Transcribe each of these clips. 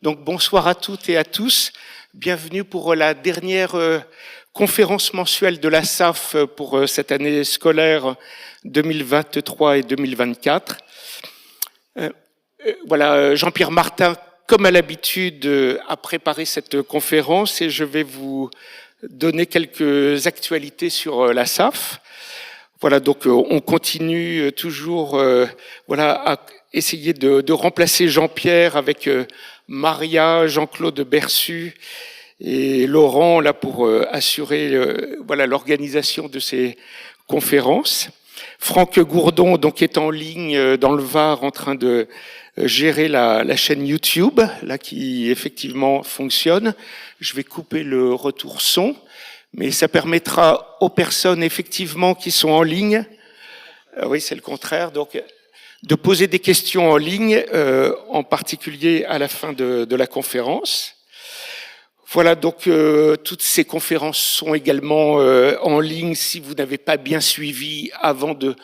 Donc bonsoir à toutes et à tous. Bienvenue pour la dernière conférence mensuelle de la SAF pour cette année scolaire 2023 et 2024. Voilà, Jean-Pierre Martin, comme à l'habitude, a préparé cette conférence et je vais vous donner quelques actualités sur la SAF. Voilà, donc on continue toujours à essayer de remplacer Jean-Pierre avec Maria, Jean-Claude Berçu et Laurent là pour assurer l'organisation de ces conférences. Franck Gourdon donc est en ligne dans le Var en train de gérer la chaîne YouTube là qui effectivement fonctionne. Je vais couper le retour son. Mais ça permettra aux personnes effectivement qui sont en ligne, oui c'est le contraire, donc de poser des questions en ligne, en particulier à la fin de la conférence. Voilà, donc toutes ces conférences sont également en ligne si vous n'avez pas bien suivi avant de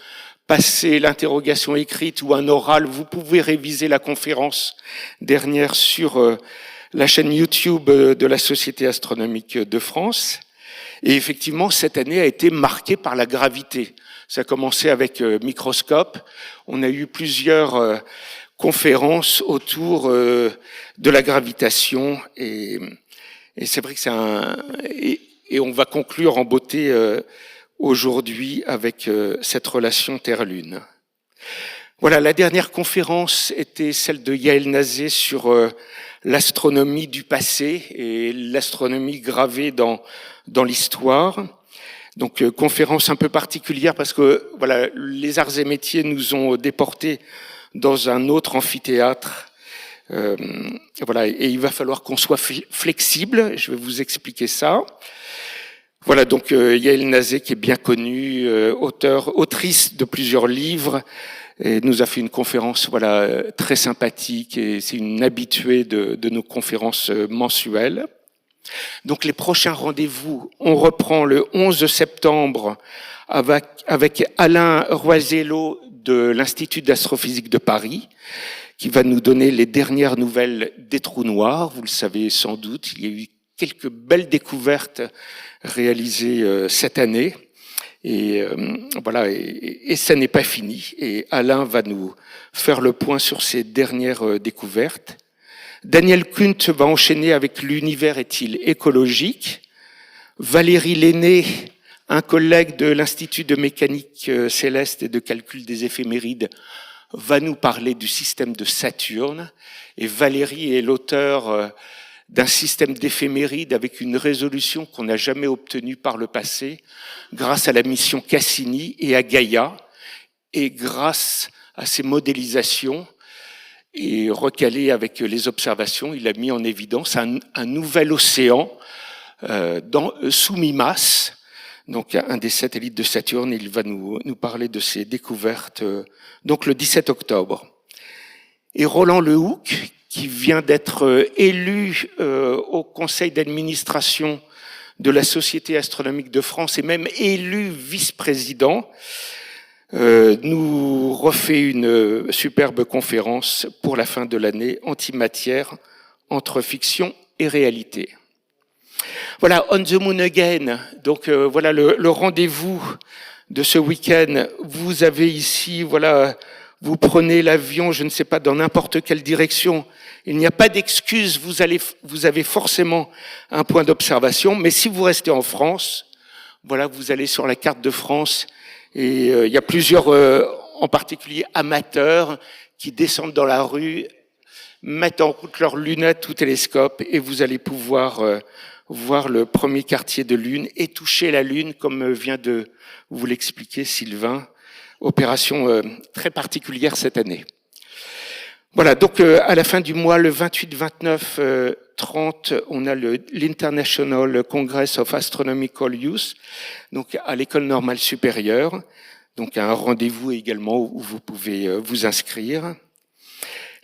passer l'interrogation écrite ou un oral, vous pouvez réviser la conférence dernière sur la chaîne YouTube de la Société astronomique de France. Et effectivement, cette année a été marquée par la gravité. Ça a commencé avec Microscope. On a eu plusieurs conférences autour de la gravitation. Et c'est vrai que c'est et on va conclure en beauté aujourd'hui avec cette relation Terre-Lune. Voilà, la dernière conférence était celle de Yael Nazé sur l'astronomie du passé et l'astronomie gravée dans l'histoire. Donc conférence un peu particulière parce que voilà, les arts et métiers nous ont déportés dans un autre amphithéâtre. Voilà, et il va falloir qu'on soit flexible. Je vais vous expliquer ça. Voilà, donc Yael Nazé qui est bien connue, autrice de plusieurs livres, et nous a fait une conférence très sympathique et c'est une habituée de nos conférences mensuelles. Donc les prochains rendez-vous, on reprend le 11 septembre avec Alain Roisello de l'Institut d'astrophysique de Paris, qui va nous donner les dernières nouvelles des trous noirs. Vous le savez sans doute, il y a eu quelques belles découvertes réalisées cette année. Et voilà, et ça n'est pas fini. Et Alain va nous faire le point sur ces dernières découvertes. Daniel Kunt va enchaîner avec l'univers est-il écologique. Valérie Lenné, un collègue de l'Institut de mécanique céleste et de calcul des éphémérides, va nous parler du système de Saturne. Et Valérie est l'auteur d'un système d'éphémérides avec une résolution qu'on n'a jamais obtenue par le passé, grâce à la mission Cassini et à Gaïa, et grâce à ces modélisations, et recalé avec les observations, il a mis en évidence un nouvel océan sous Mimas, donc un des satellites de Saturne. Il va nous parler de ses découvertes donc le 17 octobre. Et Roland Lehoucq, qui vient d'être élu au conseil d'administration de la Société astronomique de France et même élu vice-président, nous refait une superbe conférence pour la fin de l'année, Antimatière, entre fiction et réalité. Voilà, On the Moon Again, donc voilà le rendez-vous de ce week-end. Vous avez ici, voilà, vous prenez l'avion, je ne sais pas, dans n'importe quelle direction. Il n'y a pas d'excuse, vous avez forcément un point d'observation, mais si vous restez en France, voilà, vous allez sur la carte de France. Et il y a plusieurs, en particulier amateurs, qui descendent dans la rue, mettent en route leurs lunettes ou télescopes, et vous allez pouvoir voir le premier quartier de Lune et toucher la Lune, comme vient de vous l'expliquer Sylvain. Opération très particulière cette année. Voilà, donc à la fin du mois, le 28, 29, 30, on a l'International Congress of Astronomical Youth, donc à l'École normale supérieure, donc un rendez-vous également où vous pouvez vous inscrire.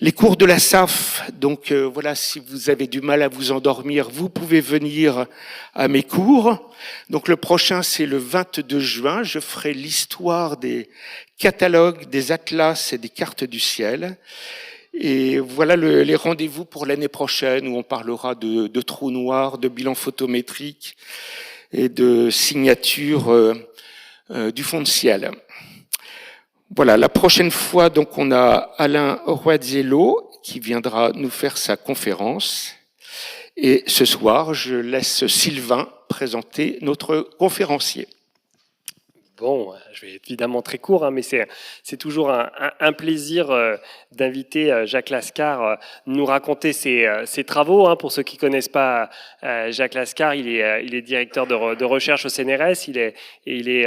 Les cours de la SAF, donc voilà, si vous avez du mal à vous endormir, vous pouvez venir à mes cours. Donc le prochain, c'est le 22 juin, je ferai l'histoire des catalogues, des atlas et des cartes du ciel. Et voilà les rendez-vous pour l'année prochaine où on parlera de trous noirs, de bilan photométrique et de signature du fond de ciel. Voilà, la prochaine fois, donc, on a Alain Roadziello qui viendra nous faire sa conférence. Et ce soir, je laisse Sylvain présenter notre conférencier. Bon, je vais être évidemment très court, hein, mais c'est toujours un plaisir d'inviter Jacques Lascar nous raconter ses travaux. Hein. Pour ceux qui connaissent pas Jacques Lascar, il est directeur de recherche au CNRS, il est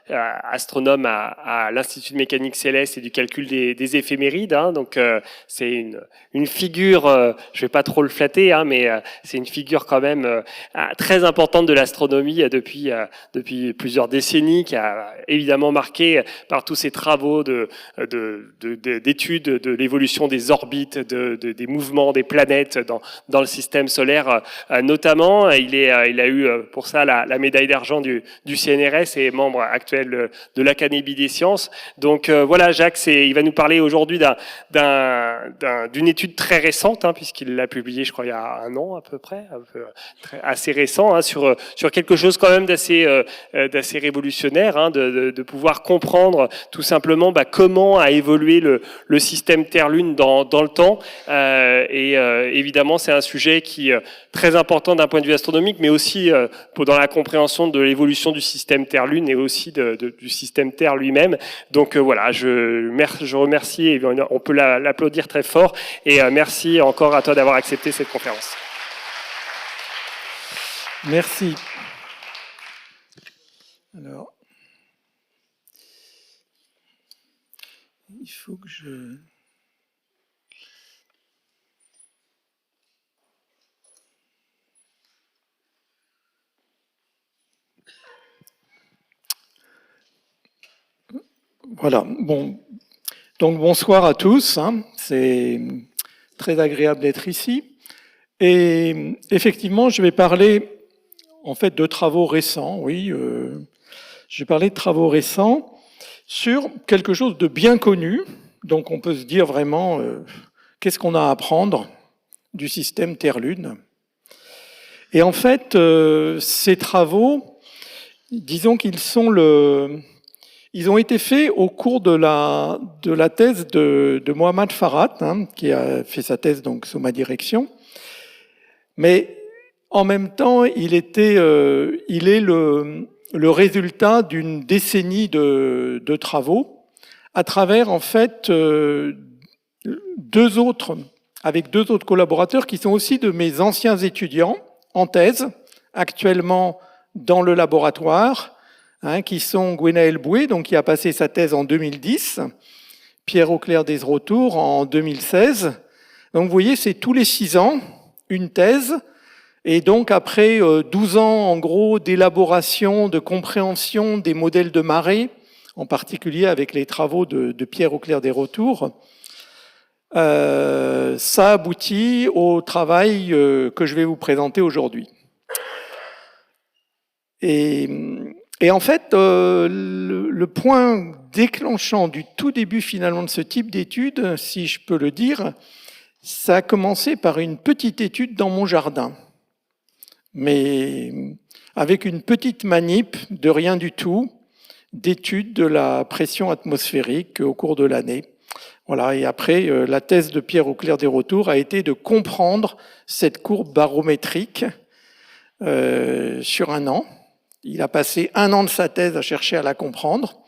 astronome à l'Institut de mécanique céleste et du calcul des éphémérides. Hein. Donc c'est une figure, je vais pas trop le flatter, hein, mais c'est une figure quand même très importante de l'astronomie depuis plusieurs décennies, qui a évidemment marqué par tous ces travaux d'études de l'évolution des orbites, des mouvements des planètes dans le système solaire notamment. Il a eu pour ça la médaille d'argent du CNRS et est membre actuel de l'Académie des sciences. Donc voilà, Jacques, il va nous parler aujourd'hui d'une étude très récente, hein, puisqu'il l'a publiée, je crois, il y a un an à peu près, assez récent, hein, sur quelque chose quand même d'assez révolutionnaire, hein, de pouvoir comprendre tout simplement comment a évolué le système Terre-Lune dans le temps. Évidemment, c'est un sujet qui est très important d'un point de vue astronomique, mais aussi dans la compréhension de l'évolution du système Terre-Lune et aussi du système Terre lui-même. Donc voilà, je remercie, et on peut l'applaudir très fort, et merci encore à toi d'avoir accepté cette conférence. Merci. Alors, il faut que je... Voilà, bon. Donc bonsoir à tous, hein. C'est très agréable d'être ici. Et effectivement, je vais parler en fait de travaux récents, oui. Je vais parler de travaux récents sur quelque chose de bien connu. Donc on peut se dire vraiment, qu'est-ce qu'on a à apprendre du système Terre-Lune? Et en fait, ces travaux, disons ils ont été faits au cours de la thèse de Mohammad Farhat, hein, qui a fait sa thèse donc sous ma direction. Mais en même temps, il est le résultat d'une décennie de travaux à travers en fait avec deux autres collaborateurs qui sont aussi de mes anciens étudiants en thèse, actuellement dans le laboratoire, hein, qui sont Gwenaël Boué, donc qui a passé sa thèse en 2010, Pierre Auclair Desretour en 2016. Donc vous voyez, c'est tous les 6 ans une thèse. Et donc après 12 ans en gros d'élaboration, de compréhension des modèles de marée, en particulier avec les travaux de Pierre Auclair Desretour, ça aboutit au travail que je vais vous présenter aujourd'hui. Et en fait, le point déclenchant du tout début finalement de ce type d'étude, si je peux le dire, ça a commencé par une petite étude dans mon jardin. Mais avec une petite manip de rien du tout, d'étude de la pression atmosphérique au cours de l'année. Voilà, et après, la thèse de Pierre Auclair Desretour a été de comprendre cette courbe barométrique sur un an. Il a passé 1 an de sa thèse à chercher à la comprendre.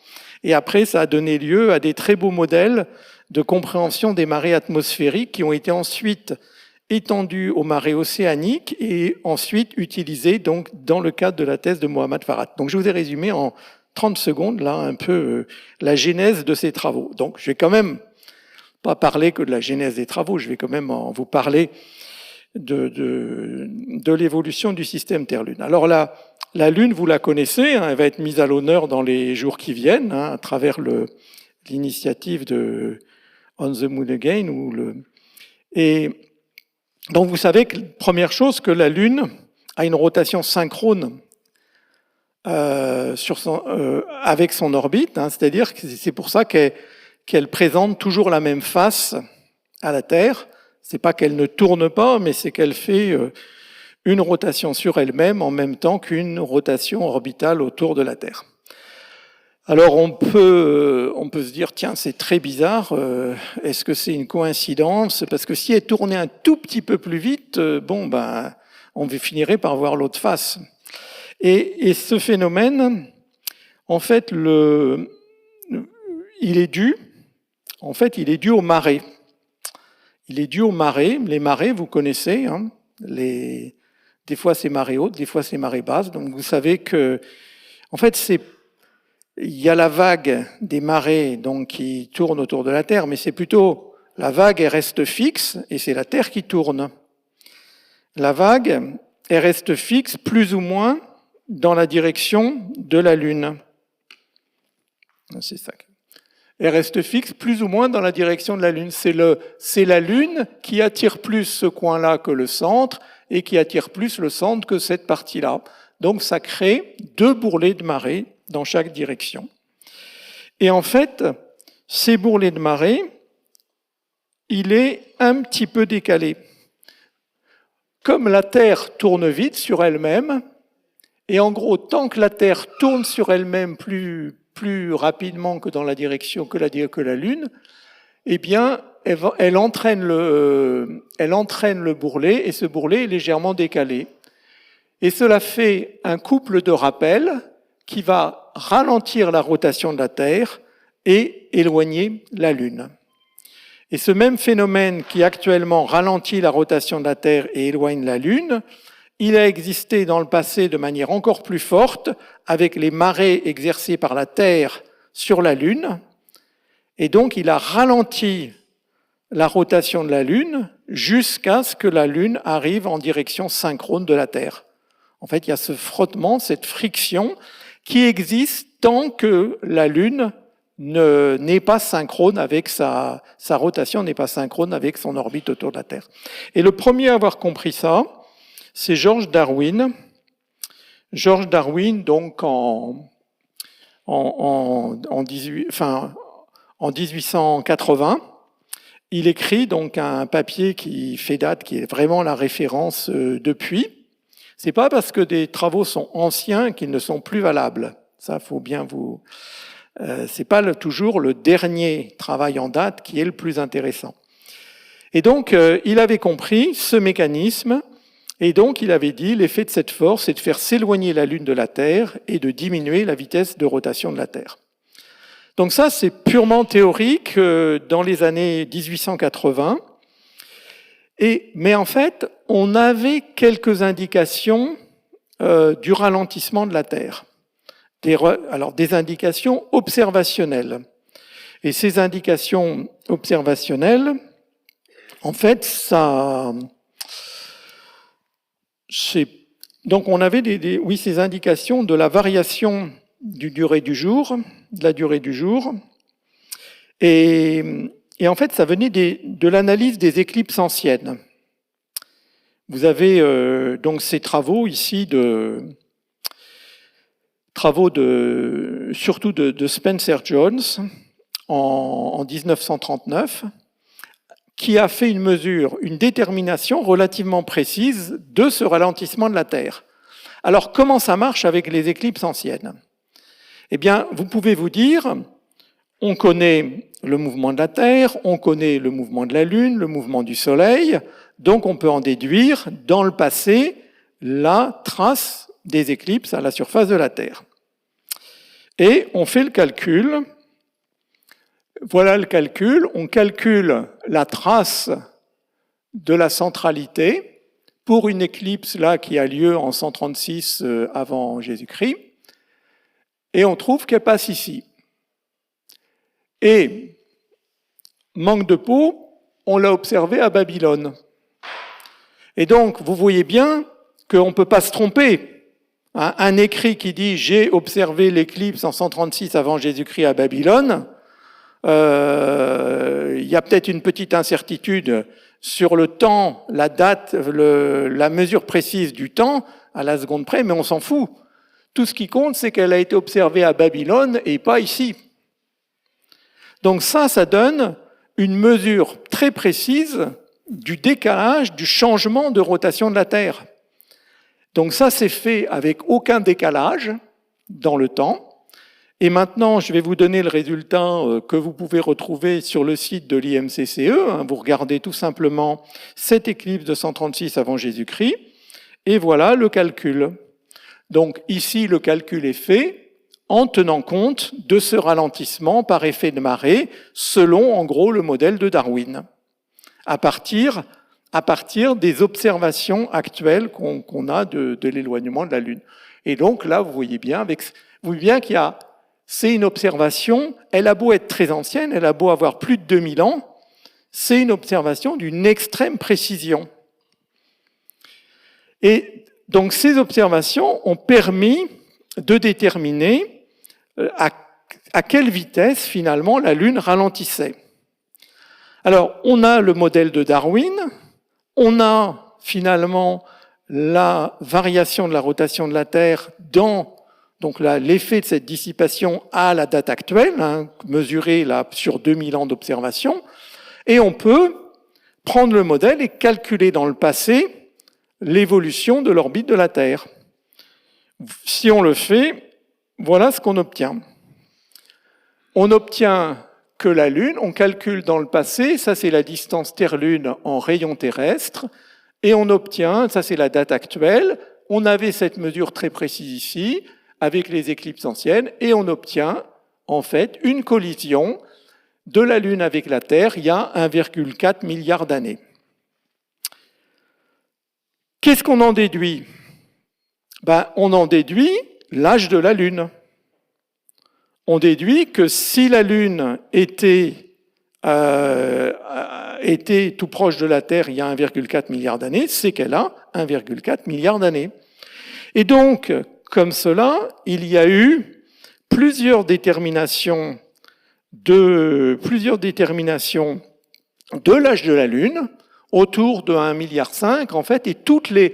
Et après, ça a donné lieu à des très beaux modèles de compréhension des marées atmosphériques qui ont été ensuite étendus aux marées océaniques et ensuite utilisés donc, dans le cadre de la thèse de Mohammad Farhat. Donc je vous ai résumé en 30 secondes là un peu la genèse de ces travaux. Donc je vais quand même pas parler que de la genèse des travaux, je vais quand même vous parler de l'évolution du système Terre-Lune. Alors la Lune, vous la connaissez, hein, elle va être mise à l'honneur dans les jours qui viennent, hein, à travers l'initiative de On the Moon Again. Et donc vous savez que première chose, que la Lune a une rotation synchrone avec son orbite, hein, c'est-à-dire que c'est pour ça qu'elle présente toujours la même face à la Terre. C'est pas qu'elle ne tourne pas, mais c'est qu'elle fait une rotation sur elle-même en même temps qu'une rotation orbitale autour de la Terre. Alors on peut se dire, tiens, c'est très bizarre, est-ce que c'est une coïncidence? Parce que si elle tournait un tout petit peu plus vite, on finirait par voir l'autre face. Et ce phénomène, en fait, il est dû aux marées. Il est dû aux marées. Les marées, vous connaissez, hein, des fois c'est marée haute, des fois c'est marée basse. Donc vous savez que, en fait, il y a la vague des marées donc, qui tourne autour de la Terre, mais c'est plutôt la vague, elle reste fixe et c'est la Terre qui tourne. La vague, elle reste fixe plus ou moins dans la direction de la Lune. C'est ça. Elle reste fixe plus ou moins dans la direction de la Lune. C'est la Lune qui attire plus ce coin-là que le centre et qui attire plus le centre que cette partie-là. Donc ça crée deux bourrelets de marée dans chaque direction. Et en fait, ces bourrelets de marée, il est un petit peu décalé. Comme la Terre tourne vite sur elle-même, et en gros, tant que la Terre tourne sur elle-même plus rapidement que dans la direction que la Lune, eh bien, elle entraîne le bourrelet, et ce bourrelet est légèrement décalé. Et cela fait un couple de rappels qui va ralentir la rotation de la Terre et éloigner la Lune. Et ce même phénomène qui actuellement ralentit la rotation de la Terre et éloigne la Lune, il a existé dans le passé de manière encore plus forte avec les marées exercées par la Terre sur la Lune. Et donc il a ralenti la rotation de la Lune jusqu'à ce que la Lune arrive en direction synchrone de la Terre. En fait, il y a ce frottement, cette friction qui existe tant que la Lune n'est pas synchrone avec sa rotation, n'est pas synchrone avec son orbite autour de la Terre. Et le premier à avoir compris ça, c'est George Darwin. George Darwin, donc en 1880, il écrit donc un papier qui fait date, qui est vraiment la référence depuis. C'est pas parce que des travaux sont anciens qu'ils ne sont plus valables. Ça, faut bien vous. C'est pas toujours le dernier travail en date qui est le plus intéressant. Et donc, il avait compris ce mécanisme, et donc il avait dit l'effet de cette force, c'est de faire s'éloigner la Lune de la Terre et de diminuer la vitesse de rotation de la Terre. Donc ça, c'est purement théorique dans les années 1880. Mais en fait, on avait quelques indications du ralentissement de la Terre. Des indications observationnelles. Et ces indications observationnelles, en fait, donc on avait ces indications de la variation de la durée du jour. Et en fait, ça venait de l'analyse des éclipses anciennes. Vous avez donc ces travaux ici surtout de Spencer Jones en 1939, qui a fait une détermination relativement précise de ce ralentissement de la Terre. Alors, comment ça marche avec les éclipses anciennes? Eh bien, vous pouvez vous dire, on connaît le mouvement de la Terre, on connaît le mouvement de la Lune, le mouvement du Soleil, donc on peut en déduire, dans le passé, la trace des éclipses à la surface de la Terre. Et on fait le calcul. Voilà le calcul. On calcule la trace de la centralité pour une éclipse là qui a lieu en 136 avant Jésus-Christ. Et on trouve qu'elle passe ici. Et, manque de peau, on l'a observé à Babylone. Et donc, vous voyez bien qu'on ne peut pas se tromper. Un écrit qui dit « J'ai observé l'éclipse en 136 avant Jésus-Christ à Babylone », il y a peut-être une petite incertitude sur le temps, la date, la mesure précise du temps, à la seconde près, mais on s'en fout. Tout ce qui compte, c'est qu'elle a été observée à Babylone et pas ici. Donc ça donne une mesure très précise du décalage, du changement de rotation de la Terre. Donc ça, c'est fait avec aucun décalage dans le temps. Et maintenant, je vais vous donner le résultat que vous pouvez retrouver sur le site de l'IMCCE. Vous regardez tout simplement cette éclipse de 136 avant Jésus-Christ. Et voilà le calcul. Donc ici, le calcul est fait en tenant compte de ce ralentissement par effet de marée, selon en gros le modèle de Darwin, à partir des observations actuelles qu'on a de l'éloignement de la Lune. Et donc là, vous voyez bien qu'il y a, c'est une observation, elle a beau être très ancienne, elle a beau avoir plus de 2000 ans, c'est une observation d'une extrême précision. Et donc ces observations ont permis de déterminer à quelle vitesse finalement la Lune ralentissait. Alors on a le modèle de Darwin, on a finalement la variation de la rotation de la Terre dans donc là, l'effet de cette dissipation à la date actuelle, mesurée là, sur 2000 ans d'observation, et on peut prendre le modèle et calculer dans le passé l'évolution de l'orbite de la Terre. Si on le fait, voilà ce qu'on obtient. On obtient que la Lune, on calcule dans le passé, ça c'est la distance Terre-Lune en rayon terrestre, et on obtient, ça c'est la date actuelle, on avait cette mesure très précise ici, avec les éclipses anciennes, et on obtient en fait une collision de la Lune avec la Terre il y a 1,4 milliard d'années. Qu'est-ce qu'on en déduit? On en déduit l'âge de la Lune. On déduit que si la Lune était tout proche de la Terre il y a 1,4 milliard d'années, c'est qu'elle a 1,4 milliard d'années. Et donc, comme cela, il y a eu plusieurs déterminations de l'âge de la Lune, autour de 1,5 milliard en fait, et toutes les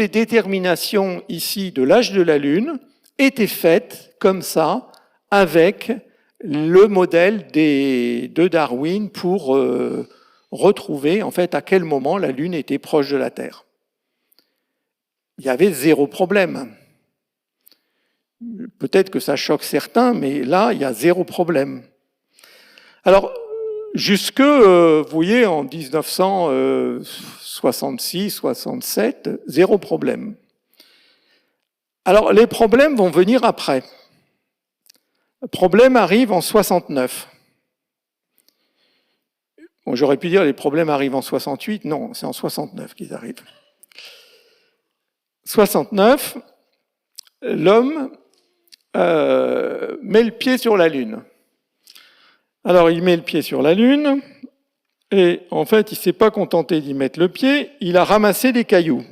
déterminations ici de l'âge de la Lune étaient faites comme ça, avec le modèle de Darwin pour retrouver en fait à quel moment la Lune était proche de la Terre. Il y avait zéro problème. Peut-être que ça choque certains, mais là, il y a zéro problème. Alors, jusque, vous voyez, en 1966, 67, zéro problème. Alors, les problèmes vont venir après. Le problème arrive en 69. Bon, j'aurais pu dire les problèmes arrivent en 68, non, c'est en 69 qu'ils arrivent. 69, l'homme met le pied sur la Lune. Alors il met le pied sur la Lune, et en fait il ne s'est pas contenté d'y mettre le pied, il a ramassé des cailloux.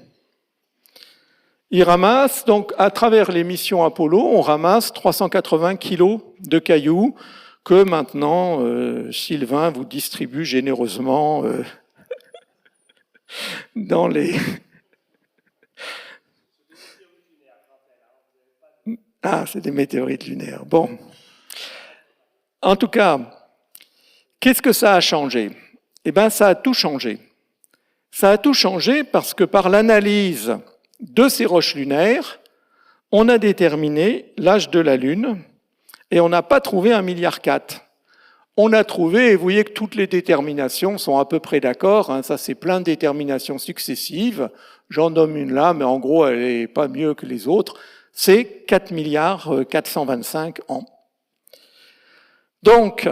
Il ramasse, donc à travers les missions Apollo, on ramasse 380 kilos de cailloux que maintenant Sylvain vous distribue généreusement dans les... Ah, c'est des météorites lunaires. Bon. En tout cas, qu'est-ce que ça a changé? Eh bien, ça a tout changé. Ça a tout changé parce que par l'analyse de ces roches lunaires, on a déterminé l'âge de la Lune et on n'a pas trouvé 1,4 milliard. On a trouvé, et vous voyez que toutes les déterminations sont à peu près d'accord, ça c'est plein de déterminations successives, j'en nomme une là, mais en gros elle n'est pas mieux que les autres, c'est 4 milliards 425 ans. Donc,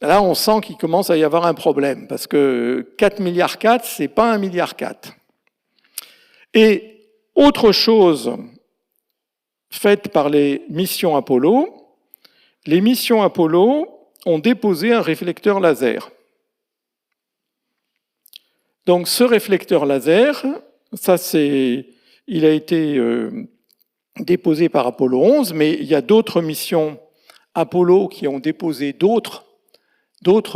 là on sent qu'il commence à y avoir un problème, parce que 4 milliards 4, c'est pas 1,4 milliard. Et autre chose faite par les missions Apollo ont déposé un réflecteur laser. Donc ce réflecteur laser, il a été déposé par Apollo 11, mais il y a d'autres missions Apollo qui ont déposé d'autres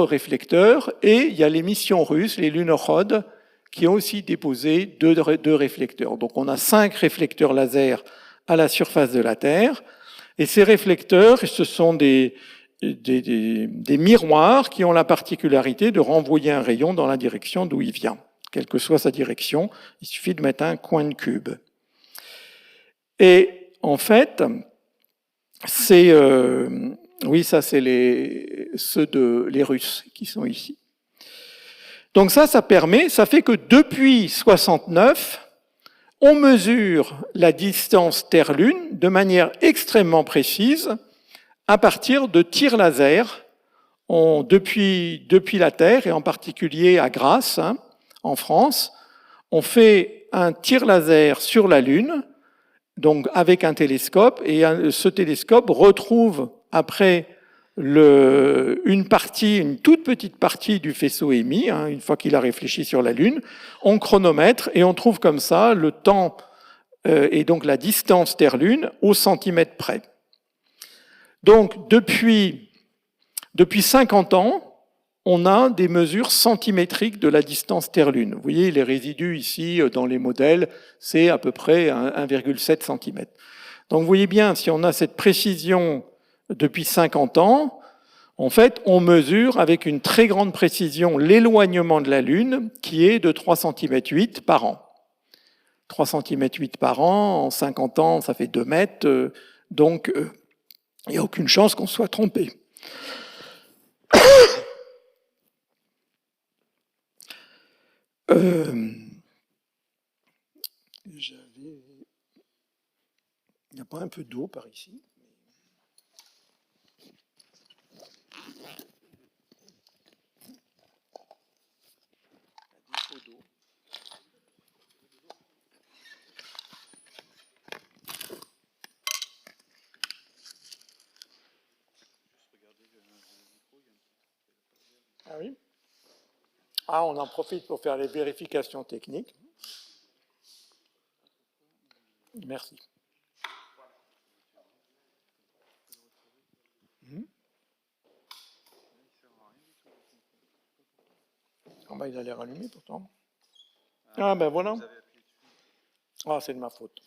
réflecteurs, et il y a les missions russes, les Lunokhod, qui ont aussi déposé deux réflecteurs. Donc on a 5 réflecteurs laser à la surface de la Terre, et ces réflecteurs, ce sont des miroirs qui ont la particularité de renvoyer un rayon dans la direction d'où il vient. Quelle que soit sa direction, il suffit de mettre un coin de cube. Et en fait, c'est oui, ça c'est les Russes qui sont ici. Donc ça fait que depuis 69, on mesure la distance Terre-Lune de manière extrêmement précise à partir de tirs laser depuis la Terre, et en particulier à Grasse, en France. On fait un tir laser sur la Lune, donc avec un télescope, et ce télescope retrouve après une toute petite partie du faisceau émis, une fois qu'il a réfléchi sur la Lune, on chronomètre et on trouve comme ça le temps et donc la distance Terre-Lune au centimètre près. Donc depuis 50 ans, on a des mesures centimétriques de la distance Terre-Lune. Vous voyez, les résidus ici dans les modèles, c'est à peu près 1,7 cm. Donc vous voyez bien, si on a cette précision depuis 50 ans, en fait, on mesure avec une très grande précision l'éloignement de la Lune, qui est de 3,8 cm par an. 3,8 cm par an, en 50 ans, ça fait 2 mètres, donc il n'y a aucune chance qu'on soit trompé. Il n'y a pas un peu d'eau par ici? Ah oui? Ah, on en profite pour faire les vérifications techniques. Merci. Ah ben, il a l'air allumé pourtant. Ah ben voilà. Ah, c'est de ma faute.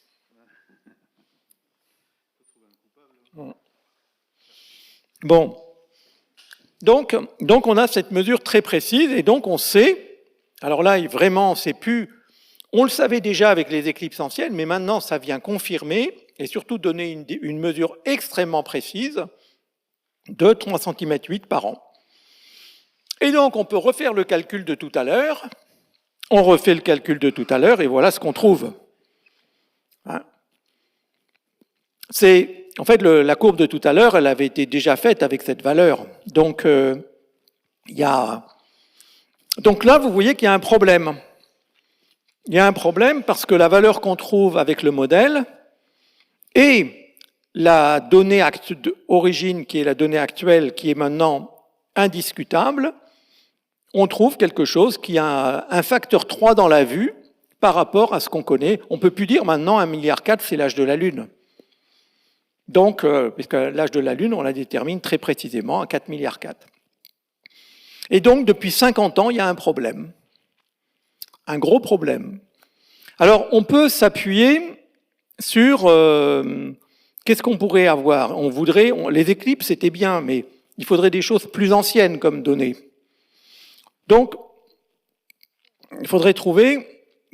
Bon. Donc on a cette mesure très précise et donc on sait, alors là vraiment c'est plus, on le savait déjà avec les éclipses anciennes, mais maintenant ça vient confirmer et surtout donner une mesure extrêmement précise de 3,8 cm par an. Et donc on peut refaire le calcul de tout à l'heure, on refait le calcul de tout à l'heure et voilà ce qu'on trouve. En fait, la courbe de tout à l'heure, elle avait été déjà faite avec cette valeur. Donc là, vous voyez qu'il y a un problème. Il y a un problème parce que la valeur qu'on trouve avec le modèle et la donnée d'origine, qui est la donnée actuelle, qui est maintenant indiscutable, on trouve quelque chose qui a un facteur 3 dans la vue par rapport à ce qu'on connaît. On ne peut plus dire maintenant 1,4 milliard, c'est l'âge de la Lune. Donc, puisque l'âge de la Lune, on la détermine très précisément à 4,4 milliards. Et donc, depuis 50 ans, il y a un problème. Un gros problème. Alors, on peut s'appuyer sur... qu'est-ce qu'on pourrait avoir? Les éclipses, c'était bien, mais il faudrait des choses plus anciennes comme données. Donc, il faudrait trouver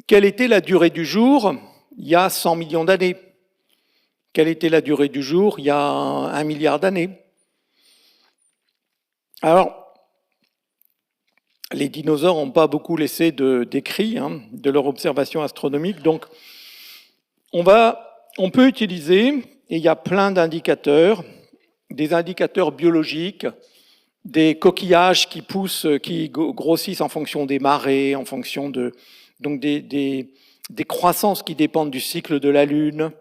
quelle était la durée du jour il y a 100 millions d'années. Quelle était la durée du jour il y a 1 milliard d'années? Alors, les dinosaures n'ont pas beaucoup laissé d'écrits de leur observation astronomique, donc on peut utiliser, et il y a plein d'indicateurs, des indicateurs biologiques, des coquillages qui poussent, qui grossissent en fonction des marées, en fonction donc des croissances qui dépendent du cycle de la Lune.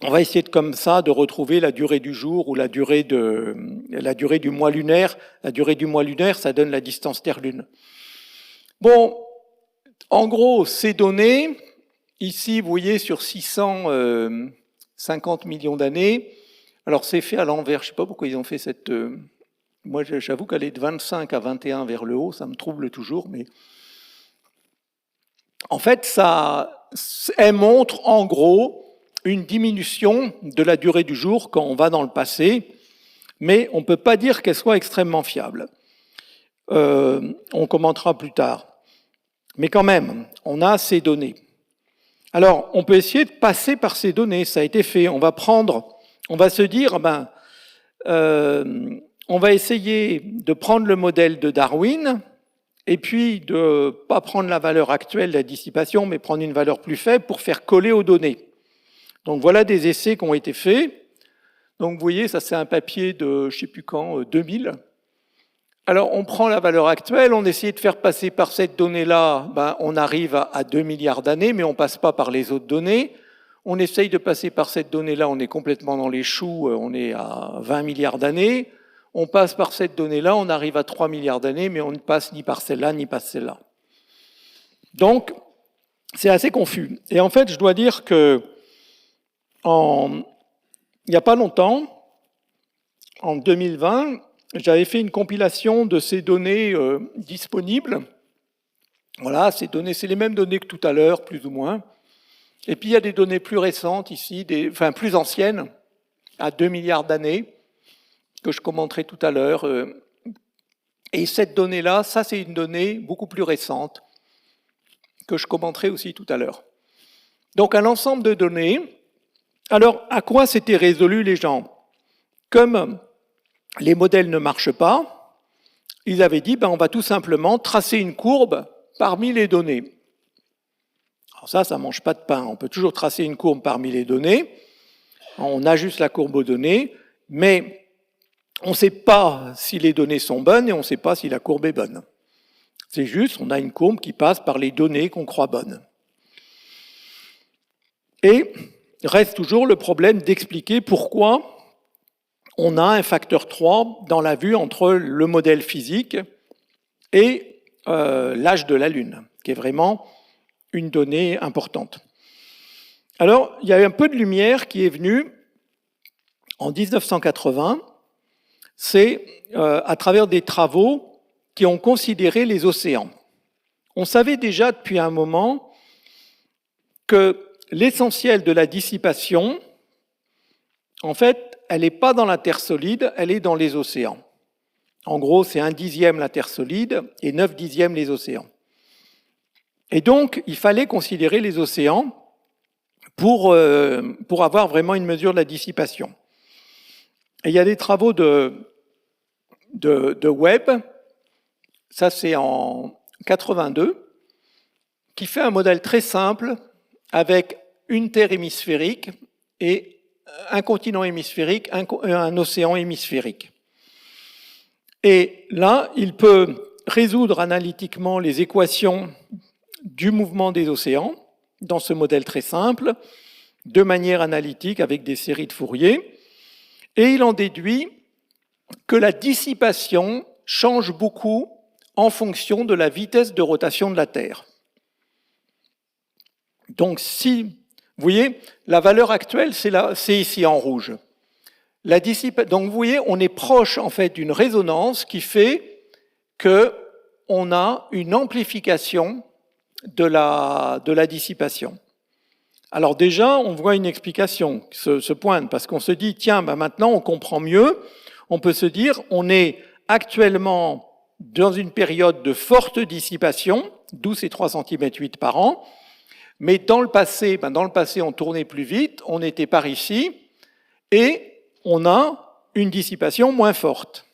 On va essayer comme ça de retrouver la durée du jour ou la durée du mois lunaire. La durée du mois lunaire, ça donne la distance Terre-Lune. Bon, en gros, ces données, ici, vous voyez, sur 650 millions d'années, alors c'est fait à l'envers, je ne sais pas pourquoi ils ont fait cette... Moi, j'avoue qu'elle est de 25 à 21 vers le haut, ça me trouble toujours, mais... En fait, elle montre en gros une diminution de la durée du jour quand on va dans le passé, mais on ne peut pas dire qu'elle soit extrêmement fiable. On commentera plus tard. Mais quand même, on a ces données. Alors, on peut essayer de passer par ces données, ça a été fait. On va se dire, on va essayer de prendre le modèle de Darwin, et puis de ne pas prendre la valeur actuelle de la dissipation, mais prendre une valeur plus faible pour faire coller aux données. Donc voilà des essais qui ont été faits. Donc vous voyez, ça c'est un papier de, je ne sais plus quand, 2000. Alors on prend la valeur actuelle, on essaie de faire passer par cette donnée-là, on arrive à 2 milliards d'années, mais on ne passe pas par les autres données. On essaye de passer par cette donnée-là, on est complètement dans les choux, on est à 20 milliards d'années. On passe par cette donnée-là, on arrive à 3 milliards d'années, mais on ne passe ni par celle-là, ni par celle-là. Donc, c'est assez confus. Et en fait, je dois dire que, il n'y a pas longtemps, en 2020, j'avais fait une compilation de ces données disponibles. Voilà, ces données, c'est les mêmes données que tout à l'heure, plus ou moins. Et puis, il y a des données plus récentes ici, plus anciennes, à 2 milliards d'années, que je commenterai tout à l'heure. Et cette donnée-là, ça c'est une donnée beaucoup plus récente, que je commenterai aussi tout à l'heure. Donc un ensemble de données. Alors, à quoi s'étaient résolus les gens? Comme les modèles ne marchent pas, ils avaient dit, on va tout simplement tracer une courbe parmi les données. Alors ça ne mange pas de pain. On peut toujours tracer une courbe parmi les données. On ajuste la courbe aux données, mais on ne sait pas si les données sont bonnes et on ne sait pas si la courbe est bonne. C'est juste, on a une courbe qui passe par les données qu'on croit bonnes. Et reste toujours le problème d'expliquer pourquoi on a un facteur 3 dans la vue entre le modèle physique et l'âge de la Lune, qui est vraiment une donnée importante. Alors, il y a un peu de lumière qui est venue en 1980, c'est à travers des travaux qui ont considéré les océans. On savait déjà depuis un moment que l'essentiel de la dissipation, en fait, elle n'est pas dans la Terre solide, elle est dans les océans. En gros, c'est 1/10 la Terre solide et 9/10 les océans. Et donc, il fallait considérer les océans pour avoir vraiment une mesure de la dissipation. Et il y a des travaux de Webb, ça c'est en 82, qui fait un modèle très simple avec une Terre hémisphérique et un continent hémisphérique, un océan hémisphérique. Et là, il peut résoudre analytiquement les équations du mouvement des océans dans ce modèle très simple, de manière analytique avec des séries de Fourier. Et il en déduit que la dissipation change beaucoup en fonction de la vitesse de rotation de la Terre. Donc si, vous voyez, la valeur actuelle, c'est ici en rouge. Donc vous voyez, on est proche en fait d'une résonance qui fait qu'on a une amplification de la dissipation. Alors déjà, on voit une explication qui se pointe, parce qu'on se dit, tiens, maintenant on comprend mieux, on peut se dire, on est actuellement dans une période de forte dissipation, d'où ces 3,8 cm par an, mais dans le passé, on tournait plus vite, on était par ici, et on a une dissipation moins forte.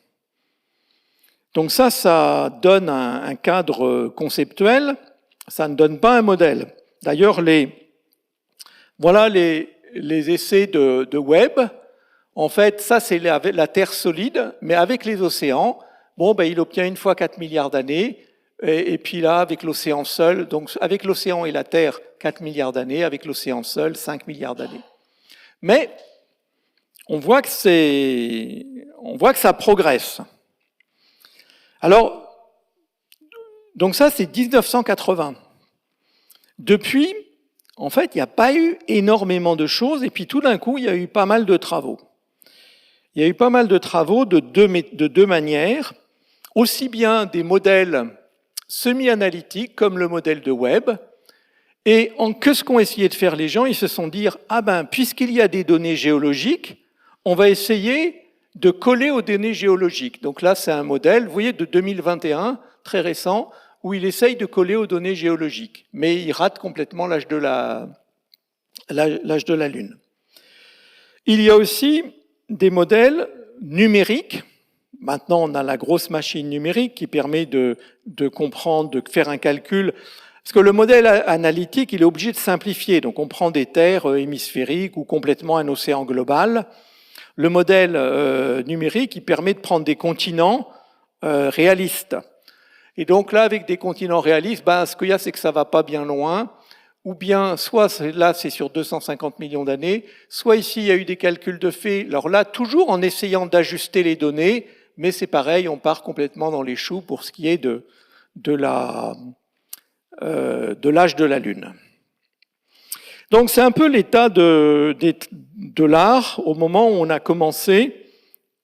Donc ça donne un cadre conceptuel, ça ne donne pas un modèle. D'ailleurs, voilà les essais de Webb. En fait, ça c'est la Terre solide, mais avec les océans, il obtient une fois 4 milliards d'années, et puis là, avec l'océan seul, donc avec l'océan et la Terre, 4 milliards d'années, avec l'océan seul, 5 milliards d'années. Mais on voit que ça progresse. Alors, donc ça c'est 1980. Depuis, en fait, il n'y a pas eu énormément de choses, et puis tout d'un coup, il y a eu pas mal de travaux. Il y a eu pas mal de travaux de deux manières, aussi bien des modèles semi-analytiques, comme le modèle de Webb, et ce qu'ont essayé de faire les gens, ils se sont dit, puisqu'il y a des données géologiques, on va essayer de coller aux données géologiques. Donc là, c'est un modèle, vous voyez, de 2021, très récent, où il essaye de coller aux données géologiques, mais il rate complètement l'âge de la Lune. Il y a aussi des modèles numériques. Maintenant, on a la grosse machine numérique qui permet de comprendre, de faire un calcul. Parce que le modèle analytique, il est obligé de simplifier. Donc, on prend des terres hémisphériques ou complètement un océan global. Le modèle numérique, il permet de prendre des continents réalistes. Et donc là, avec des continents réalistes, ce qu'il y a, c'est que ça va pas bien loin. Ou bien, soit là, c'est sur 250 millions d'années, soit ici, il y a eu des calculs de fait. Alors là, toujours en essayant d'ajuster les données, mais c'est pareil, on part complètement dans les choux pour ce qui est de l'âge de la Lune. Donc c'est un peu l'état de l'art au moment où on a commencé,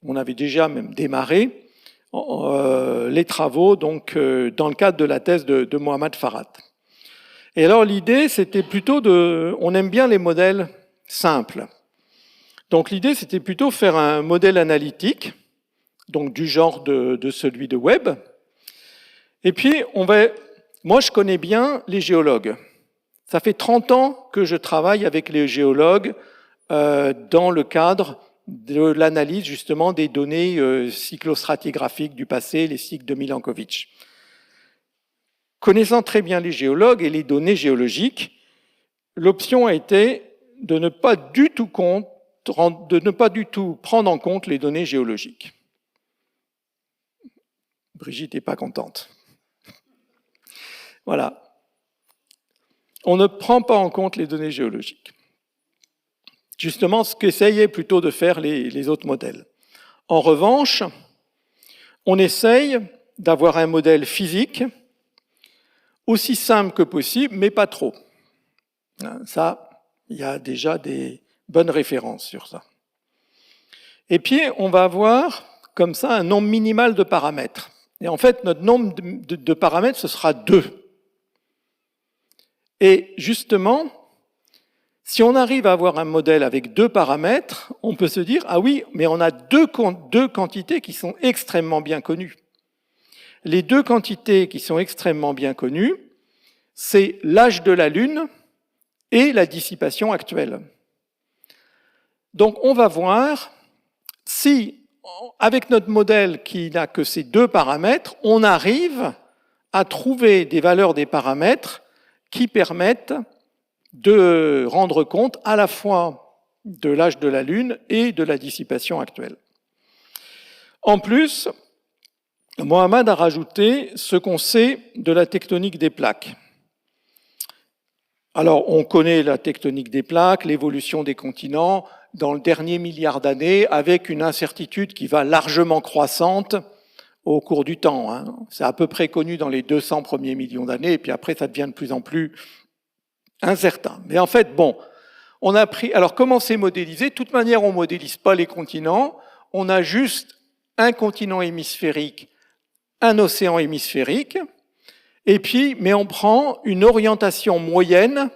on avait déjà même démarré les travaux donc, dans le cadre de la thèse de Mohammad Farhat. Et alors l'idée, c'était plutôt on aime bien les modèles simples. Donc l'idée, c'était plutôt faire un modèle analytique, donc du genre de celui de Webb. Et puis, moi, je connais bien les géologues. Ça fait 30 ans que je travaille avec les géologues dans le cadre de l'analyse justement des données cyclostratigraphiques du passé, les cycles de Milankovitch. Connaissant très bien les géologues et les données géologiques, l'option a été de ne pas du tout prendre en compte les données géologiques. Brigitte n'est pas contente. Voilà. On ne prend pas en compte les données géologiques. Justement, ce qu'essayaient plutôt de faire les autres modèles. En revanche, on essaye d'avoir un modèle physique aussi simple que possible, mais pas trop. Ça, il y a déjà des bonnes références sur ça. Et puis, on va avoir, comme ça, un nombre minimal de paramètres. Et en fait, notre nombre de paramètres, ce sera 2. Et justement, si on arrive à avoir un modèle avec 2 paramètres, on peut se dire, ah oui, mais on a deux quantités qui sont extrêmement bien connues. Les 2 quantités qui sont extrêmement bien connues, c'est l'âge de la Lune et la dissipation actuelle. Donc on va voir si, avec notre modèle qui n'a que ces 2 paramètres, on arrive à trouver des valeurs des paramètres qui permettent de rendre compte à la fois de l'âge de la Lune et de la dissipation actuelle. En plus, Mohammad a rajouté ce qu'on sait de la tectonique des plaques. Alors, on connaît la tectonique des plaques, l'évolution des continents dans le dernier milliard d'années, avec une incertitude qui va largement croissante au cours du temps. C'est à peu près connu dans les 200 premiers millions d'années, et puis après, ça devient de plus en plus incertain. Mais en fait, on a pris... Alors, comment c'est modélisé ? De toute manière, on ne modélise pas les continents, on a juste un continent hémisphérique, un océan hémisphérique, et puis, mais on prend une orientation moyenne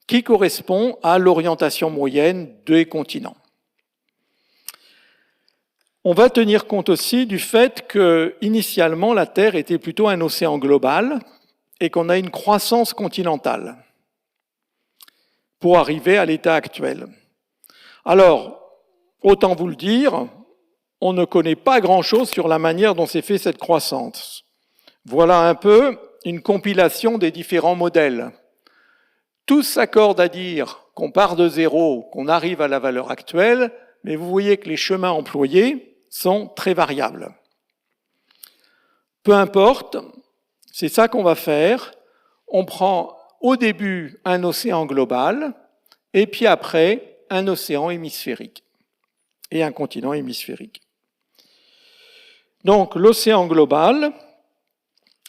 qui correspond à l'orientation moyenne des continents. On va tenir compte aussi du fait que, initialement, la Terre était plutôt un océan global et qu'on a une croissance continentale pour arriver à l'état actuel. Alors, autant vous le dire, on ne connaît pas grand-chose sur la manière dont s'est fait cette croissance. Voilà un peu une compilation des différents modèles. Tous s'accordent à dire qu'on part de zéro, qu'on arrive à la valeur actuelle, mais vous voyez que les chemins employés sont très variables. Peu importe, c'est ça qu'on va faire. On prend au début un océan global, et puis après un océan hémisphérique et un continent hémisphérique. Donc l'océan global,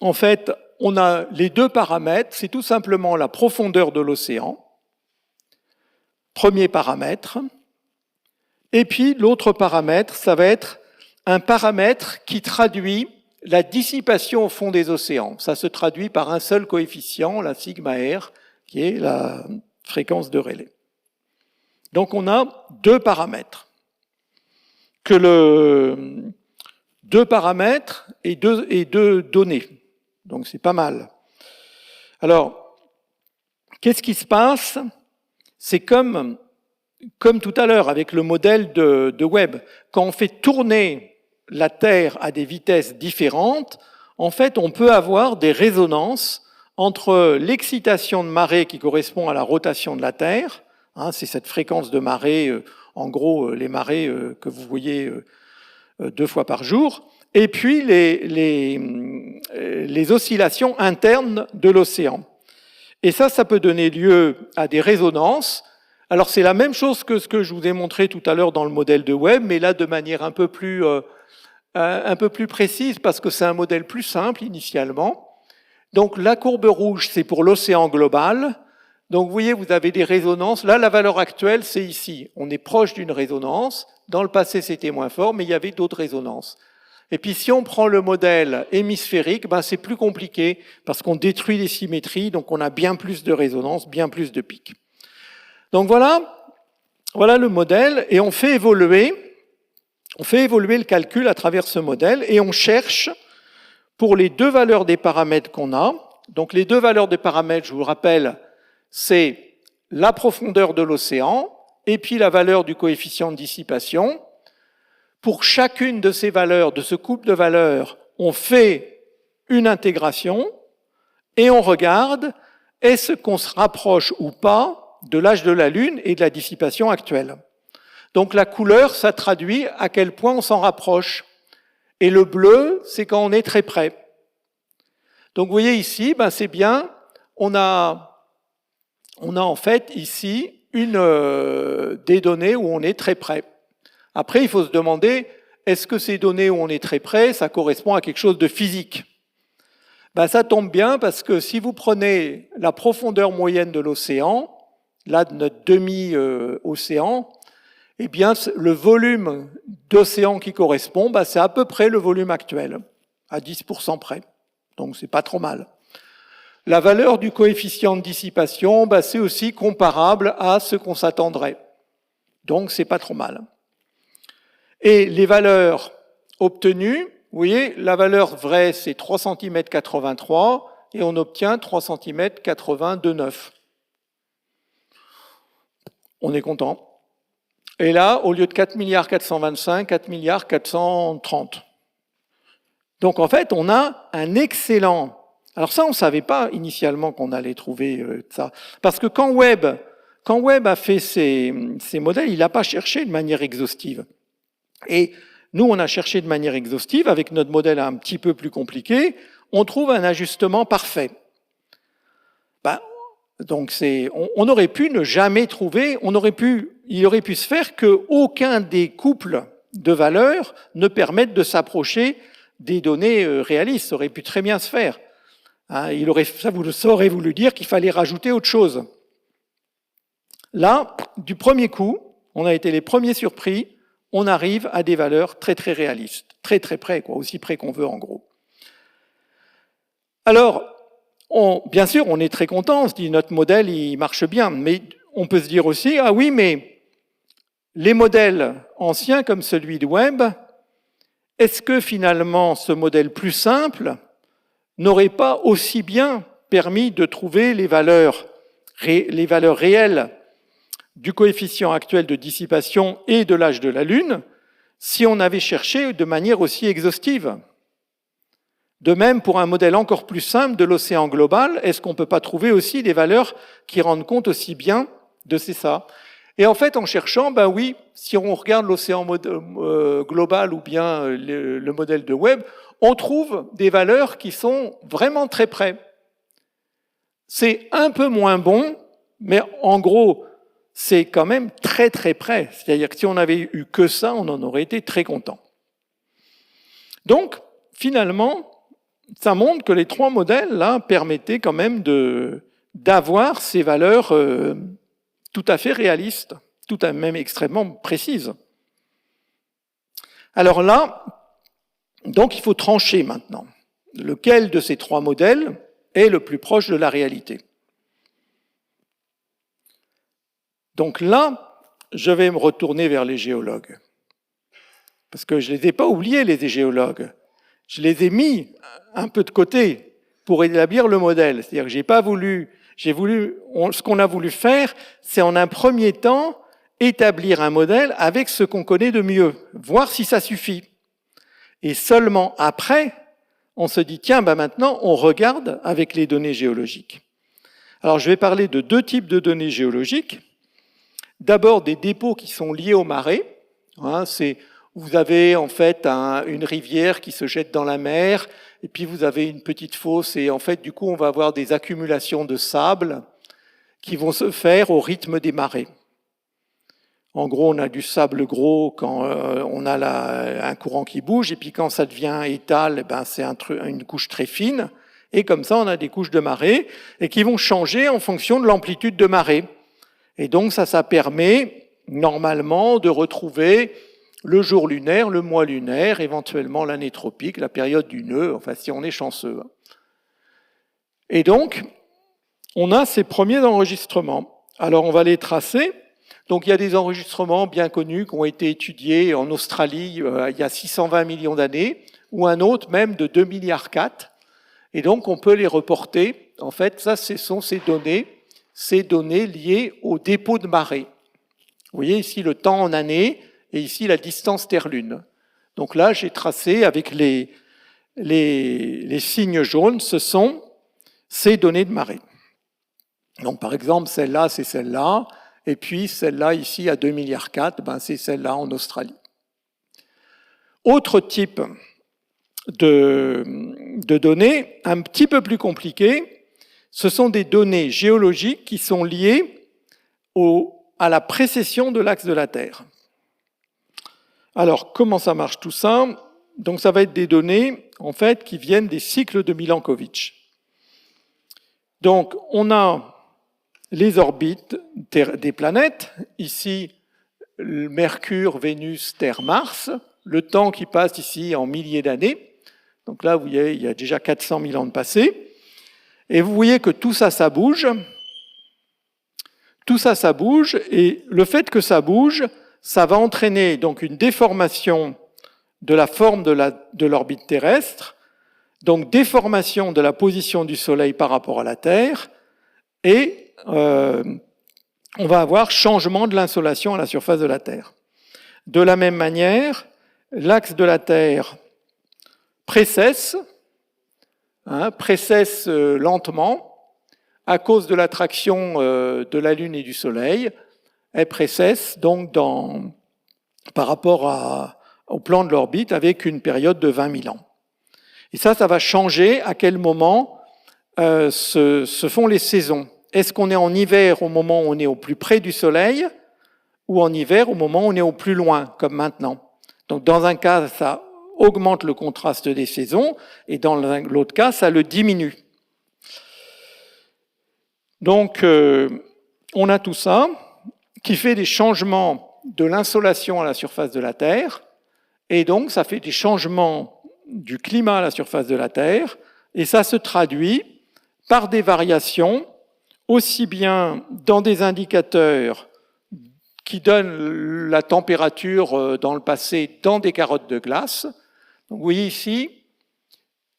en fait, on a les 2 paramètres, c'est tout simplement la profondeur de l'océan, premier paramètre, et puis l'autre paramètre, ça va être un paramètre qui traduit la dissipation au fond des océans. Ça se traduit par un seul coefficient, la sigma R, qui est la fréquence de Rayleigh. Donc on a 2 paramètres. deux paramètres et deux données. Donc c'est pas mal. Alors, qu'est-ce qui se passe? C'est comme tout à l'heure avec le modèle de Webb. Quand on fait tourner la Terre à des vitesses différentes, en fait, on peut avoir des résonances entre l'excitation de marée qui correspond à la rotation de la Terre, hein, c'est cette fréquence de marée, en gros les marées que vous voyez 2 fois par jour, et puis les oscillations internes de l'océan. Et ça peut donner lieu à des résonances. Alors c'est la même chose que ce que je vous ai montré tout à l'heure dans le modèle de Webb, mais là de manière un peu plus précise, parce que c'est un modèle plus simple initialement. Donc la courbe rouge, c'est pour l'océan global. Donc vous voyez, vous avez des résonances. Là, la valeur actuelle, c'est ici. On est proche d'une résonance. Dans le passé, c'était moins fort, mais il y avait d'autres résonances. Et puis si on prend le modèle hémisphérique, c'est plus compliqué parce qu'on détruit les symétries, donc on a bien plus de résonances, bien plus de pics. Donc voilà le modèle, et on fait évoluer le calcul à travers ce modèle, et on cherche pour les deux valeurs des paramètres qu'on a. Donc les deux valeurs des paramètres, je vous le rappelle, c'est la profondeur de l'océan et puis la valeur du coefficient de dissipation. Pour chacune de ces valeurs, de ce couple de valeurs, on fait une intégration et on regarde est-ce qu'on se rapproche ou pas de l'âge de la Lune et de la dissipation actuelle. Donc la couleur, ça traduit à quel point on s'en rapproche. Et le bleu, c'est quand on est très près. Donc vous voyez ici, c'est bien, on a en fait ici des données où on est très près. Après, il faut se demander, est-ce que ces données où on est très près, ça correspond à quelque chose de physique? Ça tombe bien parce que si vous prenez la profondeur moyenne de l'océan, là de notre demi-océan, eh bien le volume d'océan qui correspond, c'est à peu près le volume actuel, à 10% près. Donc c'est pas trop mal. La valeur du coefficient de dissipation, c'est aussi comparable à ce qu'on s'attendrait. Donc c'est pas trop mal. Et les valeurs obtenues, vous voyez, la valeur vraie, c'est 3 cm 83, et on obtient 3 cm 82,9. On est content. Et là, au lieu de 4 425, 4 430. Donc en fait, on a un excellent... Alors ça, on ne savait pas initialement qu'on allait trouver ça. Parce que quand Webb a fait ses modèles, il n'a pas cherché de manière exhaustive. Et nous, on a cherché de manière exhaustive, avec notre modèle un petit peu plus compliqué, on trouve un ajustement parfait. Donc on aurait pu ne jamais trouver, il aurait pu se faire qu'aucun des couples de valeurs ne permette de s'approcher des données réalistes. Ça aurait pu très bien se faire. Ça aurait voulu dire qu'il fallait rajouter autre chose. Là, du premier coup, on a été les premiers surpris, on arrive à des valeurs très très réalistes, très très près, aussi près qu'on veut en gros. Alors, bien sûr, on est très content, on se dit notre modèle il marche bien, mais on peut se dire aussi, ah oui, mais les modèles anciens comme celui de Webb, est-ce que finalement ce modèle plus simple n'aurait pas aussi bien permis de trouver les valeurs réelles du coefficient actuel de dissipation et de l'âge de la Lune si on avait cherché de manière aussi exhaustive? De même, pour un modèle encore plus simple de l'océan global, est-ce qu'on ne peut pas trouver aussi des valeurs qui rendent compte aussi bien de ça? Et en fait, en cherchant, oui, si on regarde l'océan global ou bien le modèle de Webb, on trouve des valeurs qui sont vraiment très près. C'est un peu moins bon, mais en gros, c'est quand même très très près. C'est-à-dire que si on avait eu que ça, on en aurait été très content. Donc, finalement, ça montre que les 3 modèles là permettaient quand même d'avoir ces valeurs tout à fait réalistes, tout à même extrêmement précises. Alors là, donc il faut trancher maintenant. Lequel de ces 3 modèles est le plus proche de la réalité? Donc là, je vais me retourner vers les géologues. parce que je les ai pas oubliés, les géologues. Je les ai mis un peu de côté pour établir le modèle. C'est-à-dire que ce qu'on a voulu faire, c'est en un premier temps établir un modèle avec ce qu'on connaît de mieux, voir si ça suffit. Et seulement après, on se dit, tiens, maintenant, on regarde avec les données géologiques. Alors, je vais parler de deux types de données géologiques. D'abord, des dépôts qui sont liés aux marées. Vous avez en fait une rivière qui se jette dans la mer, et puis vous avez une petite fosse, et en fait, du coup, on va avoir des accumulations de sable qui vont se faire au rythme des marées. En gros, on a du sable gros quand on a un courant qui bouge, et puis quand ça devient étal, c'est une couche très fine, et comme ça, on a des couches de marée, et qui vont changer en fonction de l'amplitude de marée. Et donc, ça permet normalement de retrouver le jour lunaire, le mois lunaire, éventuellement l'année tropique, la période du nœud, enfin si on est chanceux. Et donc, on a ces premiers enregistrements. Alors, on va les tracer. Donc, il y a des enregistrements bien connus qui ont été étudiés en Australie il y a 620 millions d'années, ou un autre même de 2,4 milliards. Et donc, on peut les reporter. En fait, ça, ce sont ces données liées au dépôt de marée. Vous voyez ici le temps en années, et ici la distance Terre-Lune. Donc là, j'ai tracé avec les signes jaunes, ce sont ces données de marée. Donc par exemple, celle-là, c'est celle-là, et puis celle-là ici à 2,4 milliards, c'est celle-là en Australie. Autre type de données, un petit peu plus compliqué, ce sont des données géologiques qui sont liées à la précession de l'axe de la Terre. Alors, comment ça marche tout ça? Donc, ça va être des données, en fait, qui viennent des cycles de Milankovitch. Donc, on a les orbites des planètes. Ici, Mercure, Vénus, Terre, Mars. Le temps qui passe ici en milliers d'années. Donc là, vous voyez, il y a déjà 400 000 ans de passé. Et vous voyez que tout ça, ça bouge. Tout ça, ça bouge. Et le fait que ça bouge, ça va entraîner donc une déformation de la forme de l'orbite terrestre, donc déformation de la position du Soleil par rapport à la Terre, et on va avoir changement de l'insolation à la surface de la Terre. De la même manière, l'axe de la Terre précesse lentement à cause de l'attraction de la Lune et du Soleil. Elle précesse donc par rapport au plan de l'orbite avec une période de 20 000 ans. Et ça va changer à quel moment se font les saisons. Est-ce qu'on est en hiver au moment où on est au plus près du Soleil ou en hiver au moment où on est au plus loin, comme maintenant? Donc dans un cas, ça augmente le contraste des saisons et dans l'autre cas, ça le diminue. Donc on a tout ça qui fait des changements de l'insolation à la surface de la Terre, et donc ça fait des changements du climat à la surface de la Terre, et ça se traduit par des variations, aussi bien dans des indicateurs qui donnent la température dans le passé dans des carottes de glace. Donc vous voyez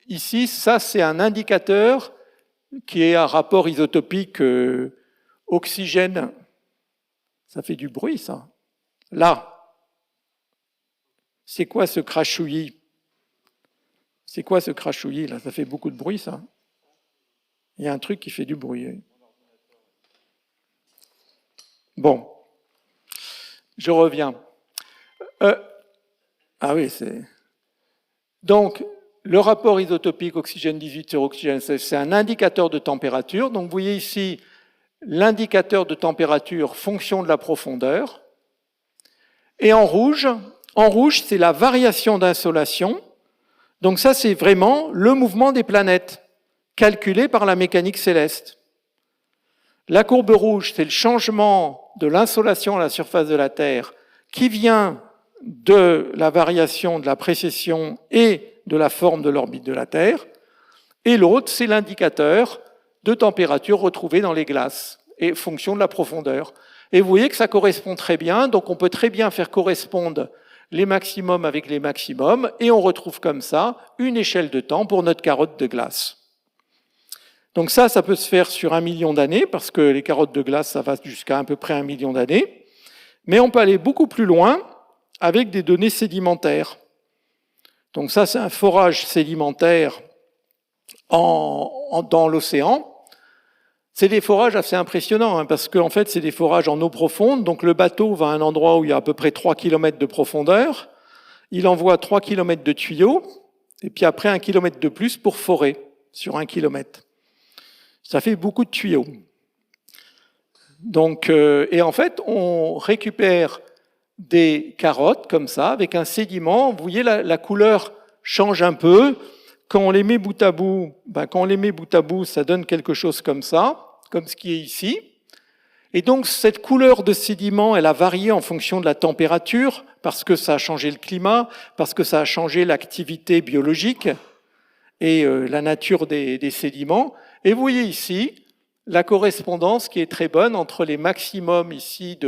ici, ça c'est un indicateur qui est un rapport isotopique oxygène. Ça fait du bruit, ça. Là, c'est quoi ce crachouillis? C'est quoi ce crachouillis, là? Ça fait beaucoup de bruit, ça. Il y a un truc qui fait du bruit. Bon. Je reviens. Ah oui, c'est... Donc, le rapport isotopique oxygène 18 sur oxygène 16, c'est un indicateur de température. Donc, vous voyez ici l'indicateur de température fonction de la profondeur. Et en rouge, c'est la variation d'insolation. Donc ça, c'est vraiment le mouvement des planètes, calculé par la mécanique céleste. La courbe rouge, c'est le changement de l'insolation à la surface de la Terre qui vient de la variation de la précession et de la forme de l'orbite de la Terre. Et l'autre, c'est l'indicateur de température retrouvée dans les glaces et fonction de la profondeur. Et vous voyez que ça correspond très bien, donc on peut très bien faire correspondre les maximums avec les maximums, et on retrouve comme ça une échelle de temps pour notre carotte de glace. Donc ça peut se faire sur 1 million d'années, parce que les carottes de glace, ça va jusqu'à à peu près 1 million d'années. Mais on peut aller beaucoup plus loin avec des données sédimentaires. Donc ça, c'est un forage sédimentaire dans l'océan. C'est des forages assez impressionnants, parce qu'en fait, c'est des forages en eau profonde. Donc le bateau va à un endroit où il y a à peu près 3 km de profondeur. Il envoie 3 km de tuyaux, et puis après 1 km de plus pour forer sur 1 km. Ça fait beaucoup de tuyaux. Donc, et en fait, on récupère des carottes comme ça, avec un sédiment. Vous voyez, la couleur change un peu. Quand on les met bout à bout, ça donne quelque chose comme ça, comme ce qui est ici. Et donc, cette couleur de sédiment, elle a varié en fonction de la température, parce que ça a changé le climat, parce que ça a changé l'activité biologique et la nature des sédiments. Et vous voyez ici la correspondance qui est très bonne entre les maximums ici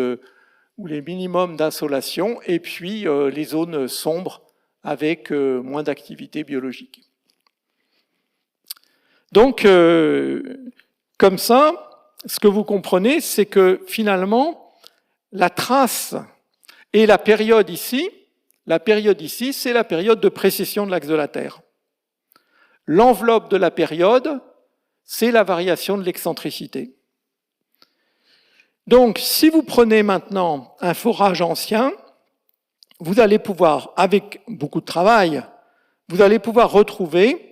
ou les minimums d'insolation et puis les zones sombres avec moins d'activité biologique. Donc, comme ça, ce que vous comprenez, c'est que finalement, la trace et la période ici, c'est la période de précession de l'axe de la Terre. L'enveloppe de la période, c'est la variation de l'excentricité. Donc, si vous prenez maintenant un forage ancien, vous allez pouvoir, avec beaucoup de travail, vous allez pouvoir retrouver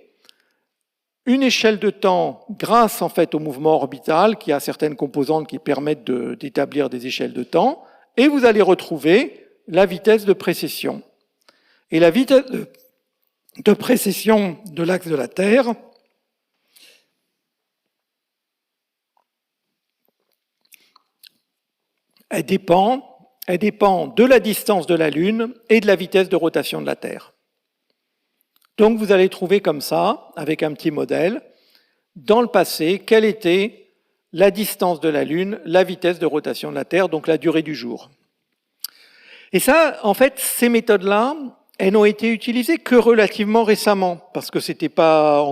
une échelle de temps grâce en fait au mouvement orbital qui a certaines composantes qui permettent d'établir des échelles de temps, et vous allez retrouver la vitesse de précession. Et la vitesse de précession de l'axe de la Terre, elle dépend de la distance de la Lune et de la vitesse de rotation de la Terre. Donc vous allez trouver comme ça, avec un petit modèle, dans le passé, quelle était la distance de la Lune, la vitesse de rotation de la Terre, donc la durée du jour. Et ça, en fait, ces méthodes-là, elles n'ont été utilisées que relativement récemment, parce que c'était pas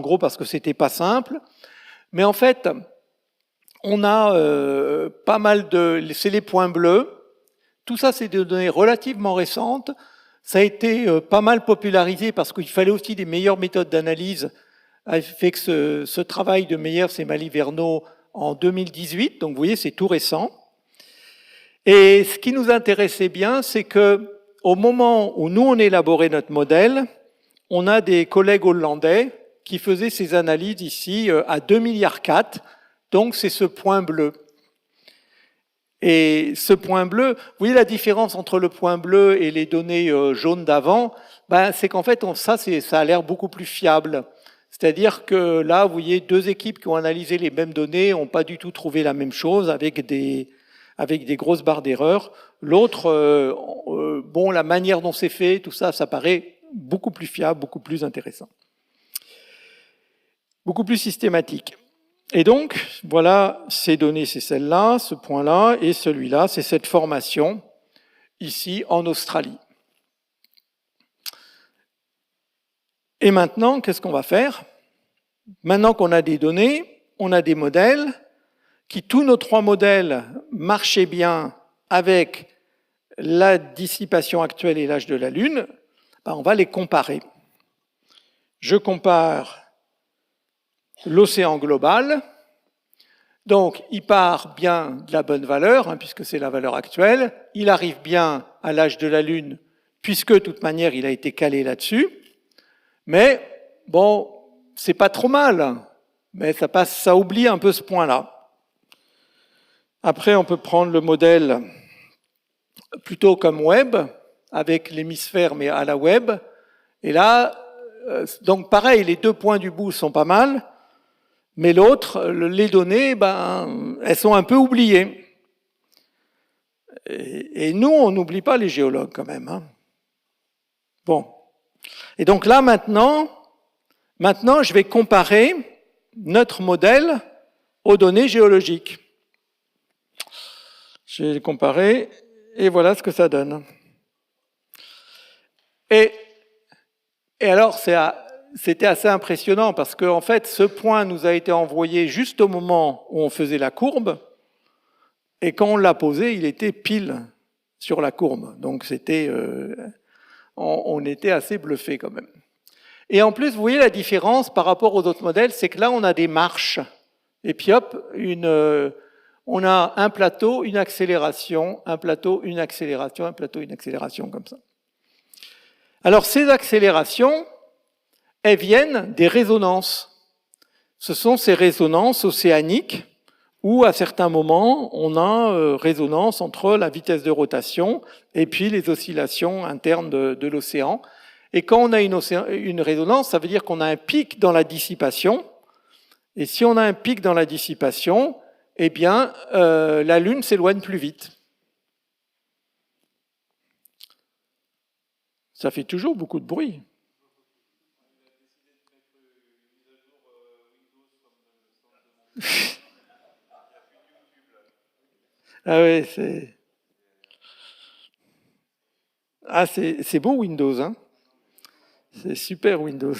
simple. Mais en fait, on a pas mal c'est les points bleus. Tout ça, c'est des données relativement récentes. Ça a été pas mal popularisé parce qu'il fallait aussi des meilleures méthodes d'analyse. Avec ce travail de Meyers et Mali-Verneau en 2018. Donc, vous voyez, c'est tout récent. Et ce qui nous intéressait bien, c'est que au moment où nous, on élaborait notre modèle, on a des collègues hollandais qui faisaient ces analyses ici à 2,4 milliards. Donc, c'est ce point bleu. Et ce point bleu, vous voyez la différence entre le point bleu et les données jaunes d'avant, c'est qu'en fait, ça a l'air beaucoup plus fiable. C'est-à-dire que là, vous voyez, deux équipes qui ont analysé les mêmes données n'ont pas du tout trouvé la même chose avec des grosses barres d'erreur. L'autre, la manière dont c'est fait, tout ça, ça paraît beaucoup plus fiable, beaucoup plus intéressant. Beaucoup plus systématique. Et donc, voilà, ces données, c'est celle-là, ce point-là, et celui-là, c'est cette formation, ici, en Australie. Et maintenant, qu'est-ce qu'on va faire? Maintenant qu'on a des données, on a des modèles, tous nos trois modèles marchaient bien avec la dissipation actuelle et l'âge de la Lune, on va les comparer. Je compare l'océan global. Donc, il part bien de la bonne valeur, puisque c'est la valeur actuelle. Il arrive bien à l'âge de la Lune, puisque de toute manière, il a été calé là-dessus. Mais, bon, c'est pas trop mal. Mais ça oublie un peu ce point-là. Après, on peut prendre le modèle plutôt comme Webb, avec l'hémisphère, mais à la Webb. Et là, donc pareil, les deux points du bout sont pas mal. Mais l'autre, les données, elles sont un peu oubliées. Et nous, on n'oublie pas les géologues quand même. Bon. Et donc là, maintenant, je vais comparer notre modèle aux données géologiques. Je vais les comparer et voilà ce que ça donne. Et, et alors, c'était assez impressionnant parce que, en fait, ce point nous a été envoyé juste au moment où on faisait la courbe. Et quand on l'a posé, il était pile sur la courbe. Donc, on était assez bluffé quand même. Et en plus, vous voyez la différence par rapport aux autres modèles, c'est que là, on a des marches. Et puis hop, on a un plateau, une accélération, un plateau, une accélération, un plateau, une accélération, comme ça. Alors, ces accélérations, elles viennent des résonances. Ce sont ces résonances océaniques où, à certains moments, on a résonance entre la vitesse de rotation et puis les oscillations internes de l'océan. Et quand on a une résonance, ça veut dire qu'on a un pic dans la dissipation. Et si on a un pic dans la dissipation, eh bien, la Lune s'éloigne plus vite. Ça fait toujours beaucoup de bruit. Ah oui, c'est beau Windows, hein. C'est super Windows.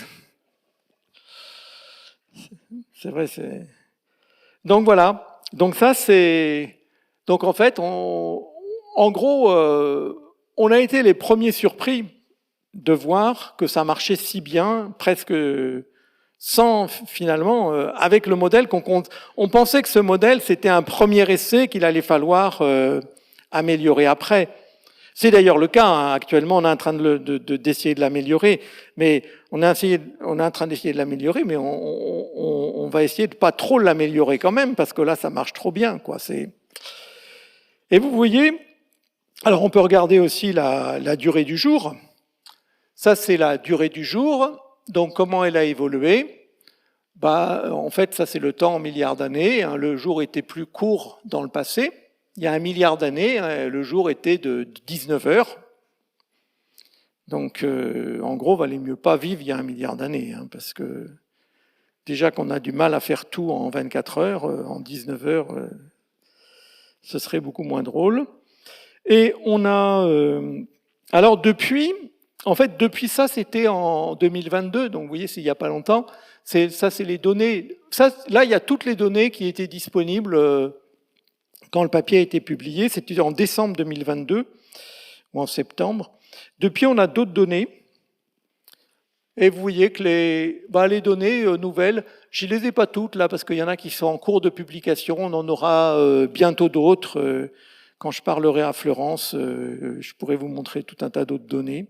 C'est vrai, Donc voilà. Donc ça, Donc en fait, en gros, on a été les premiers surpris de voir que ça marchait si bien, presque sans finalement, avec le modèle qu'on compte. On pensait que ce modèle, c'était un premier essai qu'il allait falloir améliorer après. C'est d'ailleurs le cas, hein. Actuellement, on est en train d'essayer de l'améliorer, mais on est en train d'essayer de l'améliorer, mais on va essayer de pas trop l'améliorer quand même, parce que là, ça marche trop bien, quoi. Et vous voyez, alors on peut regarder aussi la durée du jour. Ça, c'est la durée du jour. Donc, comment elle a évolué? En fait, ça, c'est le temps en milliards d'années. Le jour était plus court dans le passé. Il y a 1 milliard d'années, le jour était de 19 heures. Donc, en gros, il valait mieux pas vivre il y a 1 milliard d'années, hein, parce que déjà qu'on a du mal à faire tout en 24 heures, en 19 heures, ce serait beaucoup moins drôle. Et on a... alors, depuis ça, c'était en 2022, donc vous voyez, c'est il n'y a pas longtemps. Ça, c'est les données... Là, il y a toutes les données qui étaient disponibles... quand le papier a été publié, c'était en décembre 2022 ou en septembre. Depuis, on a d'autres données. Et vous voyez que les données nouvelles, je ne les ai pas toutes là parce qu'il y en a qui sont en cours de publication. On en aura bientôt d'autres. Quand je parlerai à Florence, je pourrai vous montrer tout un tas d'autres données.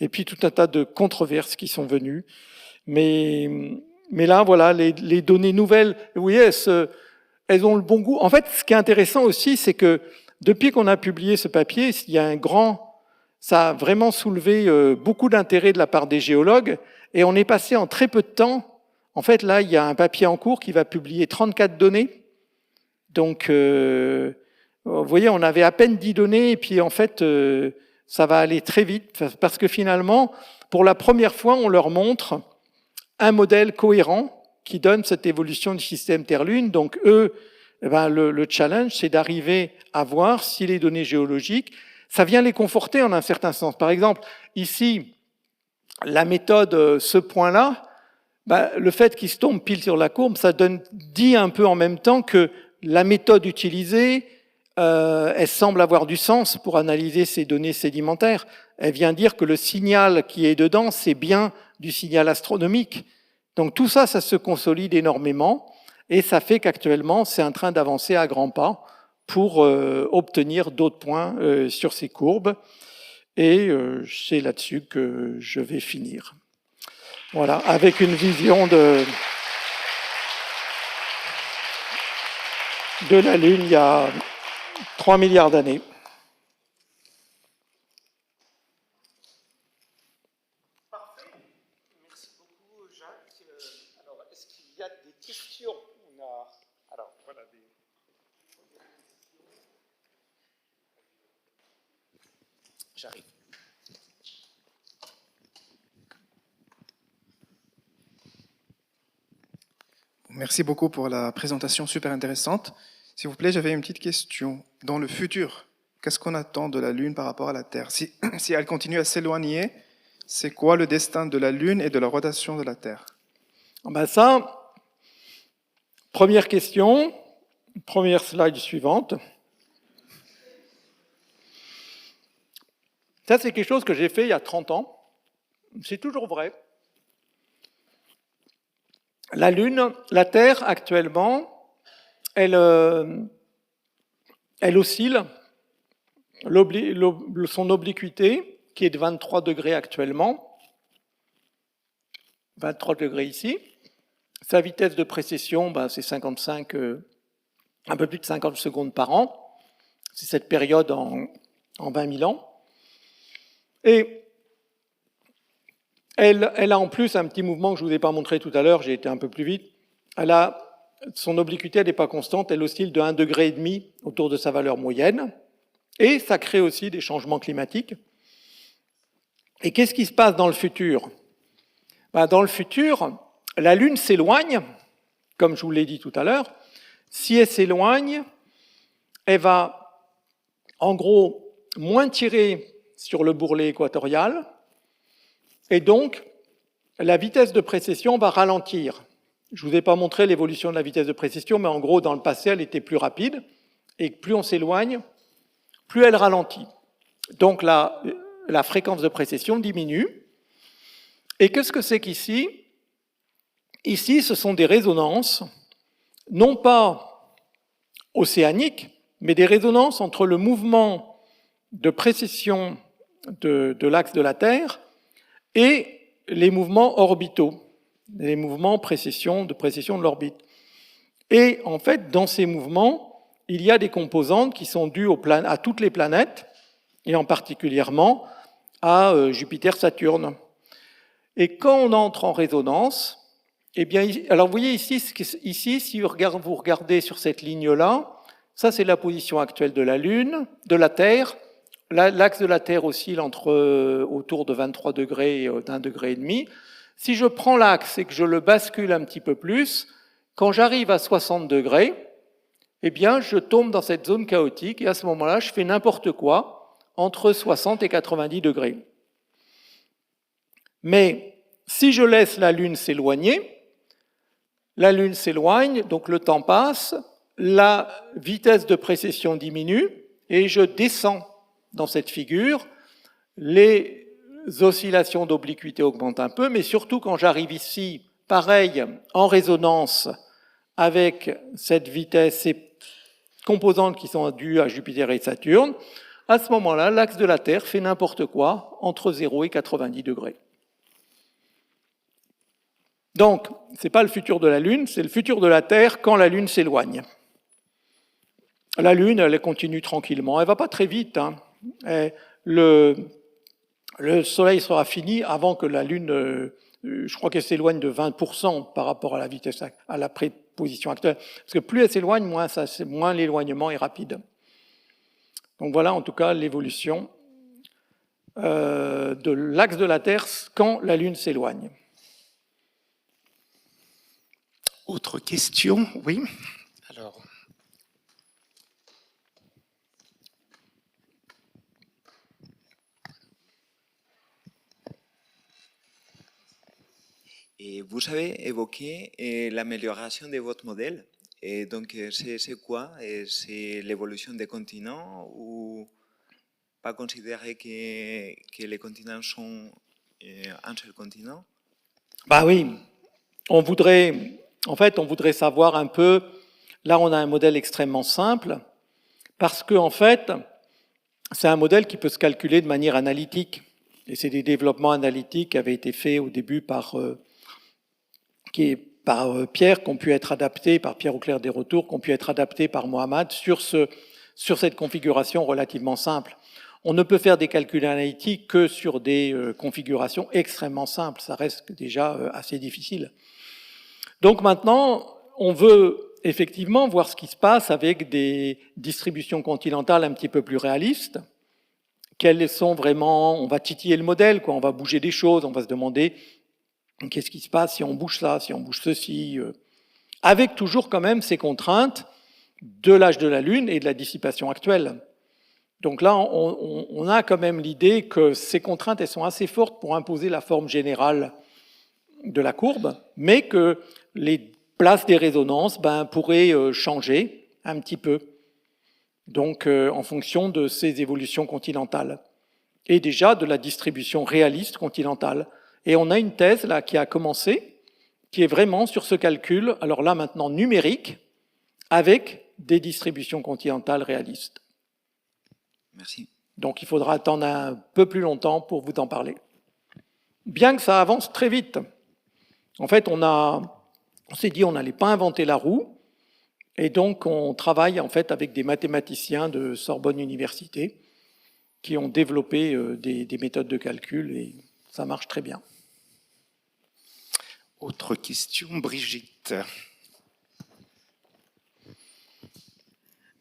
Et puis tout un tas de controverses qui sont venues. Mais là, voilà, les données nouvelles, vous voyez, elles ont le bon goût. En fait, ce qui est intéressant aussi, c'est que depuis qu'on a publié ce papier, il y a ça a vraiment soulevé beaucoup d'intérêt de la part des géologues, et on est passé en très peu de temps. En fait, là, il y a un papier en cours qui va publier 34 données. Donc, vous voyez, on avait à peine 10 données, et puis en fait, ça va aller très vite, parce que finalement, pour la première fois, on leur montre un modèle cohérent qui donne cette évolution du système Terre-Lune. Donc eux, le challenge, c'est d'arriver à voir si les données géologiques, ça vient les conforter en un certain sens. Par exemple, ici, la méthode, ce point-là, le fait qu'il se tombe pile sur la courbe, ça dit un peu en même temps que la méthode utilisée, elle semble avoir du sens pour analyser ces données sédimentaires. Elle vient dire que le signal qui est dedans, c'est bien du signal astronomique. Donc tout ça, ça se consolide énormément et ça fait qu'actuellement, c'est en train d'avancer à grands pas pour obtenir d'autres points sur ces courbes. Et c'est là-dessus que je vais finir. Voilà, avec une vision de la Lune il y a 3 milliards d'années. J'arrive. Merci beaucoup pour la présentation super intéressante. S'il vous plaît, j'avais une petite question. Dans le futur, qu'est-ce qu'on attend de la Lune par rapport à la Terre? Si elle continue à s'éloigner, C'est quoi le destin de la Lune et de la rotation de la Terre? Ben ça, première question, première slide suivante. Ça, c'est quelque chose que j'ai fait il y a 30 ans. C'est toujours vrai. La Lune, la Terre, actuellement, elle oscille. Son obliquité, qui est de 23 degrés actuellement, 23 degrés ici. Sa vitesse de précession, c'est 55, un peu plus de 50 secondes par an. C'est cette période en 20 000 ans. Et elle a en plus un petit mouvement que je ne vous ai pas montré tout à l'heure, j'ai été un peu plus vite. Son obliquité, elle n'est pas constante, elle oscille de 1,5 degré autour de sa valeur moyenne. Et ça crée aussi des changements climatiques. Et qu'est-ce qui se passe dans le futur? Dans le futur, la Lune s'éloigne, comme je vous l'ai dit tout à l'heure. Si elle s'éloigne, elle va, en gros, moins tirer sur le bourrelet équatorial, et donc la vitesse de précession va ralentir. Je ne vous ai pas montré l'évolution de la vitesse de précession, mais en gros, dans le passé, elle était plus rapide, et plus on s'éloigne, plus elle ralentit. Donc la fréquence de précession diminue. Et qu'est-ce que c'est qu'ici? Ici, ce sont des résonances, non pas océaniques, mais des résonances entre le mouvement de précession de l'axe de la Terre et les mouvements orbitaux, les mouvements de précession de l'orbite. Et en fait, dans ces mouvements, il y a des composantes qui sont dues à toutes les planètes, et en particulièrement à Jupiter-Saturne. Et quand on entre en résonance, eh bien, alors vous voyez ici, si vous regardez sur cette ligne-là, ça c'est la position actuelle de la Lune, de la Terre. L'axe de la Terre oscille autour de 23 degrés et d'1,5 degré. Si je prends l'axe et que je le bascule un petit peu plus, quand j'arrive à 60 degrés, eh bien, je tombe dans cette zone chaotique et à ce moment-là, je fais n'importe quoi entre 60 et 90 degrés. Mais si je laisse la Lune s'éloigner, la Lune s'éloigne, donc le temps passe, la vitesse de précession diminue et je descends dans cette figure. Les oscillations d'obliquité augmentent un peu, mais surtout quand j'arrive ici, pareil, en résonance avec cette vitesse, ces composantes qui sont dues à Jupiter et Saturne, à ce moment-là, l'axe de la Terre fait n'importe quoi entre 0 et 90 degrés. Donc, ce n'est pas le futur de la Lune, c'est le futur de la Terre quand la Lune s'éloigne. La Lune, elle continue tranquillement, elle ne va pas très vite. Le Soleil sera fini avant que la Lune, je crois qu'elle s'éloigne de 20% par rapport à la vitesse, à la position actuelle. Parce que plus elle s'éloigne, moins l'éloignement est rapide. Donc voilà en tout cas l'évolution de l'axe de la Terre quand la Lune s'éloigne. Autre question? Oui. Alors. Et vous avez évoqué l'amélioration de votre modèle. Et donc, c'est quoi? C'est l'évolution des continents ou pas considérer que les continents sont un seul continent? Bah oui, on voudrait savoir un peu. Là, on a un modèle extrêmement simple parce que, en fait, c'est un modèle qui peut se calculer de manière analytique. Et c'est des développements analytiques qui avaient été faits au début par Pierre, qui ont pu être adaptés, par Pierre Auclair des Retours, qui ont pu être adaptés par Mohamed sur cette configuration relativement simple. On ne peut faire des calculs analytiques que sur des configurations extrêmement simples. Ça reste déjà assez difficile. Donc maintenant, on veut effectivement voir ce qui se passe avec des distributions continentales un petit peu plus réalistes. Quelles sont vraiment... On va titiller le modèle, on va bouger des choses, on va se demander qu'est-ce qui se passe si on bouge ça, si on bouge ceci, avec toujours quand même ces contraintes de l'âge de la Lune et de la dissipation actuelle. Donc là, on a quand même l'idée que ces contraintes, elles sont assez fortes pour imposer la forme générale de la courbe, mais que les places des résonances pourraient changer un petit peu, donc en fonction de ces évolutions continentales, et déjà de la distribution réaliste continentale. Et on a une thèse là qui a commencé, qui est vraiment sur ce calcul, alors là maintenant numérique, avec des distributions continentales réalistes. Merci. Donc il faudra attendre un peu plus longtemps pour vous en parler. Bien que ça avance très vite. En fait, on s'est dit on n'allait pas inventer la roue, et donc on travaille en fait avec des mathématiciens de Sorbonne Université qui ont développé des méthodes de calcul, et ça marche très bien. Autre question, Brigitte.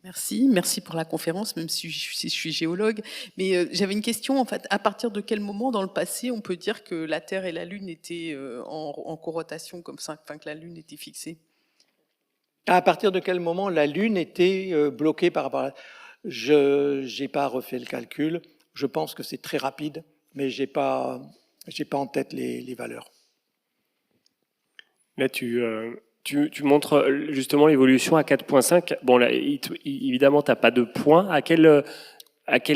Merci pour la conférence, même si je suis géologue. Mais j'avais une question, en fait, à partir de quel moment dans le passé on peut dire que la Terre et la Lune étaient en corotation comme ça, enfin que la Lune était fixée? À partir de quel moment la Lune était bloquée par rapport à... Je n'ai pas refait le calcul, je pense que c'est très rapide, mais je n'ai pas en tête les valeurs. Là, tu montres justement l'évolution à 4.5. Bon, là, évidemment, tu n'as pas de point. À quel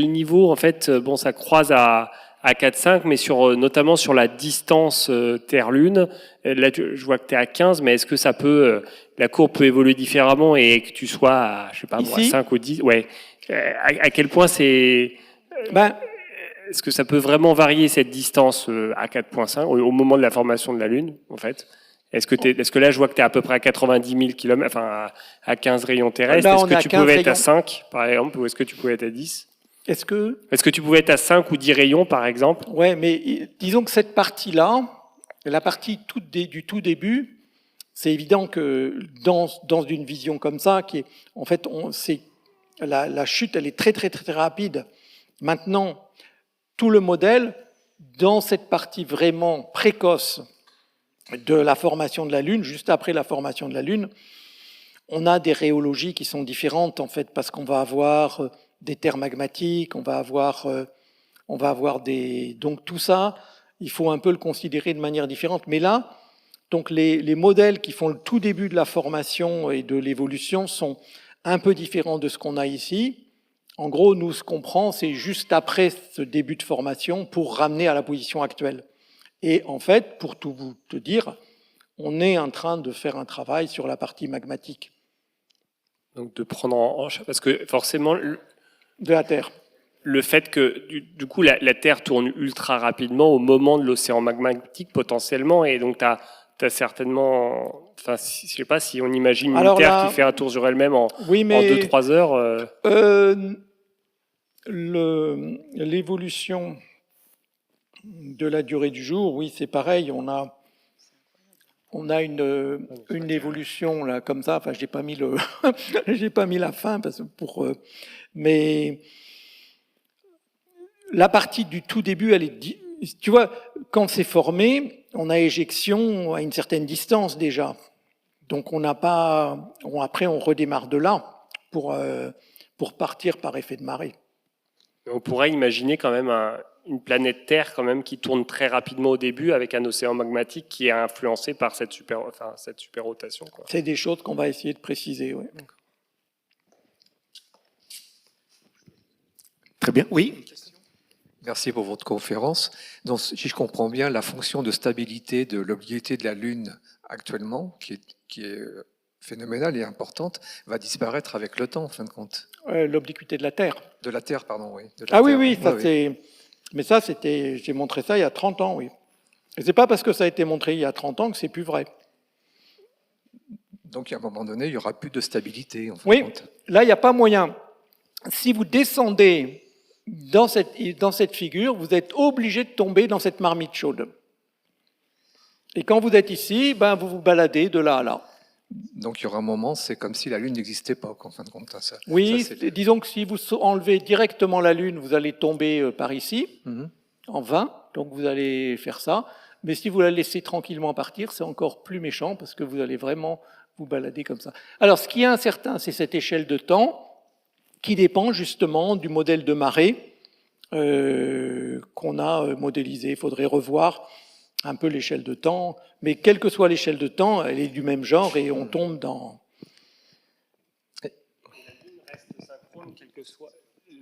niveau, en fait, bon, ça croise à 4.5, mais notamment sur la distance Terre-Lune. Là, je vois que tu es à 15, mais est-ce que la courbe peut évoluer différemment et que tu sois à, je sais pas, moi, 5 ou 10? Ouais. À quel point est-ce que ça peut vraiment varier cette distance à 4.5 au moment de la formation de la Lune, en fait? Est-ce que là, je vois que tu es à peu près à 90 000 km, enfin à 15 rayons terrestres? Est-ce que tu pouvais être à 5, par exemple, ou est-ce que tu pouvais être à 10? Est-ce que tu pouvais être à 5 ou 10 rayons, par exemple? Ouais, mais disons que cette partie-là, la partie du tout début, c'est évident que dans une vision comme ça, qui est, en fait, la chute, elle est très, très, très, très rapide. Maintenant, tout le modèle, dans cette partie vraiment précoce de la formation de la Lune, juste après la formation de la Lune, on a des rhéologies qui sont différentes, en fait, parce qu'on va avoir des terres magmatiques, on va avoir des... Donc tout ça, il faut un peu le considérer de manière différente. Mais là, donc les modèles qui font le tout début de la formation et de l'évolution sont un peu différents de ce qu'on a ici. En gros, nous, ce qu'on prend, c'est juste après ce début de formation pour ramener à la position actuelle. Et en fait, pour tout vous te dire, on est en train de faire un travail sur la partie magmatique. Donc de prendre en charge, parce que forcément... De la Terre. Le fait que, du coup, la Terre tourne ultra rapidement au moment de l'océan magmatique, potentiellement, et donc tu as certainement... Enfin, je ne sais pas si on imagine une Terre qui fait un tour sur elle-même en 2-3 heures. L'évolution de la durée du jour, oui, c'est pareil. On a une évolution là comme ça. Enfin, j'ai pas mis la fin mais la partie du tout début, elle est. Tu vois, quand c'est formé, on a éjection à une certaine distance déjà. Donc on n'a pas. Après, on redémarre de là pour partir par effet de marée. On pourrait imaginer quand même une planète Terre quand même qui tourne très rapidement au début avec un océan magmatique qui est influencé par cette superrotation. C'est des choses qu'on va essayer de préciser, oui. Très bien, oui. Merci pour votre conférence. Donc, si je comprends bien, la fonction de stabilité de l'obliquité de la Lune actuellement, qui est phénoménale et importante, va disparaître avec le temps, en fin de compte. L'obliquité de la Terre. De la Terre, pardon, oui. Oui, ça c'est... Mais ça, j'ai montré ça il y a 30 ans, oui. Et c'est pas parce que ça a été montré il y a 30 ans que c'est plus vrai. Donc, à un moment donné, il n'y aura plus de stabilité, en fin de compte. Là, il n'y a pas moyen. Si vous descendez dans cette figure, vous êtes obligé de tomber dans cette marmite chaude. Et quand vous êtes ici, vous vous baladez de là à là. Donc, il y aura un moment, c'est comme si la Lune n'existait pas, en fin de compte. Ça, oui, disons que si vous enlevez directement la Lune, vous allez tomber par ici, en 20, donc vous allez faire ça. Mais si vous la laissez tranquillement partir, c'est encore plus méchant, parce que vous allez vraiment vous balader comme ça. Alors, ce qui est incertain, c'est cette échelle de temps. qui dépend justement du modèle de marée qu'on a modélisé. Il faudrait revoir un peu l'échelle de temps, mais quelle que soit l'échelle de temps, elle est du même genre et on tombe dans...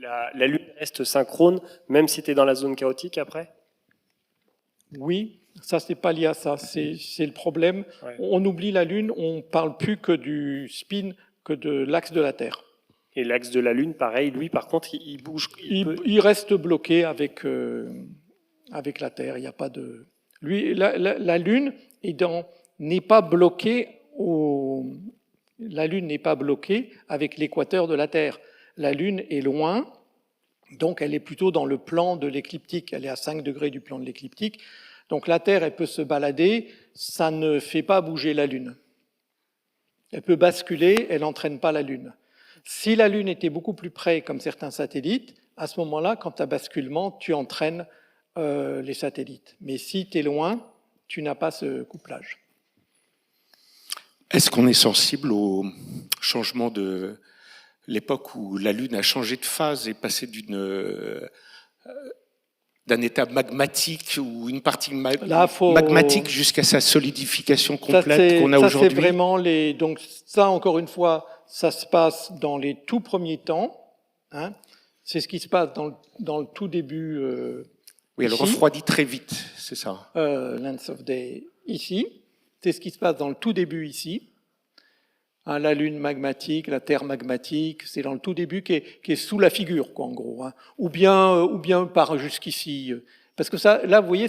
La Lune reste synchrone, même si tu es dans la zone chaotique après? Oui, ça c'est pas lié à ça, c'est le problème. Ouais. On oublie la Lune, on parle plus que du spin, que de l'axe de la Terre. Et l'axe de la Lune, pareil, lui par contre, il bouge. Il reste bloqué avec la Terre, il n'y a pas de... Lui, la Lune n'est pas bloquée la Lune n'est pas bloquée avec l'équateur de la Terre. La Lune est loin, donc elle est plutôt dans le plan de l'écliptique. Elle est à 5 degrés du plan de l'écliptique. Donc la Terre, elle peut se balader, ça ne fait pas bouger la Lune. Elle peut basculer, elle n'entraîne pas la Lune. Si la Lune était beaucoup plus près, comme certains satellites, à ce moment-là, quand tu as basculement, tu entraînes les satellites. Mais si tu es loin, tu n'as pas ce couplage. Est-ce qu'on est sensible au changement de l'époque où la Lune a changé de phase et passé d'un état magmatique ou une partie magmatique jusqu'à sa solidification complète qu'on a aujourd'hui? Ça, c'est vraiment donc ça, encore une fois, ça se passe dans les tout premiers temps. Hein. C'est ce qui se passe dans le tout début. Oui, elle refroidit très vite, c'est ça. Length of Day, ici. C'est ce qui se passe dans le tout début ici. Hein, la Lune magmatique, la Terre magmatique, c'est dans le tout début qui est sous la figure, quoi, en gros. Hein. Ou bien par jusqu'ici. Parce que ça, là, vous voyez,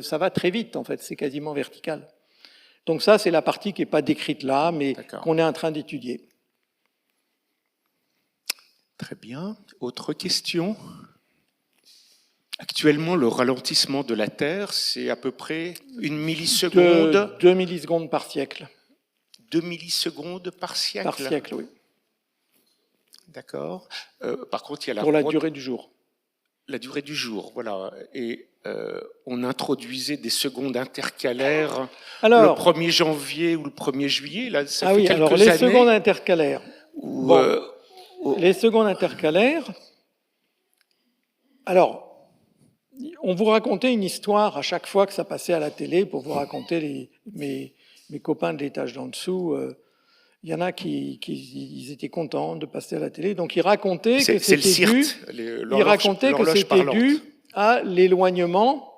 ça va très vite, en fait. C'est quasiment vertical. Donc ça, c'est la partie qui n'est pas décrite là, mais qu'on est en train d'étudier. Très bien. Autre question? Actuellement, le ralentissement de la Terre, c'est à peu près 1 milliseconde. 2 millisecondes par siècle. 2 millisecondes par siècle? Par siècle, oui. D'accord. Par contre, il y a la... Pour la durée du jour. La durée du jour, voilà. Et on introduisait des secondes intercalaires le 1er janvier ou le 1er juillet. Là, ça fait quelques années. Alors les secondes intercalaires. Les secondes intercalaires. Alors, on vous racontait une histoire à chaque fois que ça passait à la télé pour vous raconter mes copains de l'étage d'en dessous. Il y en a qui ils étaient contents de passer à la télé, donc ils racontaient que c'était dû à l'éloignement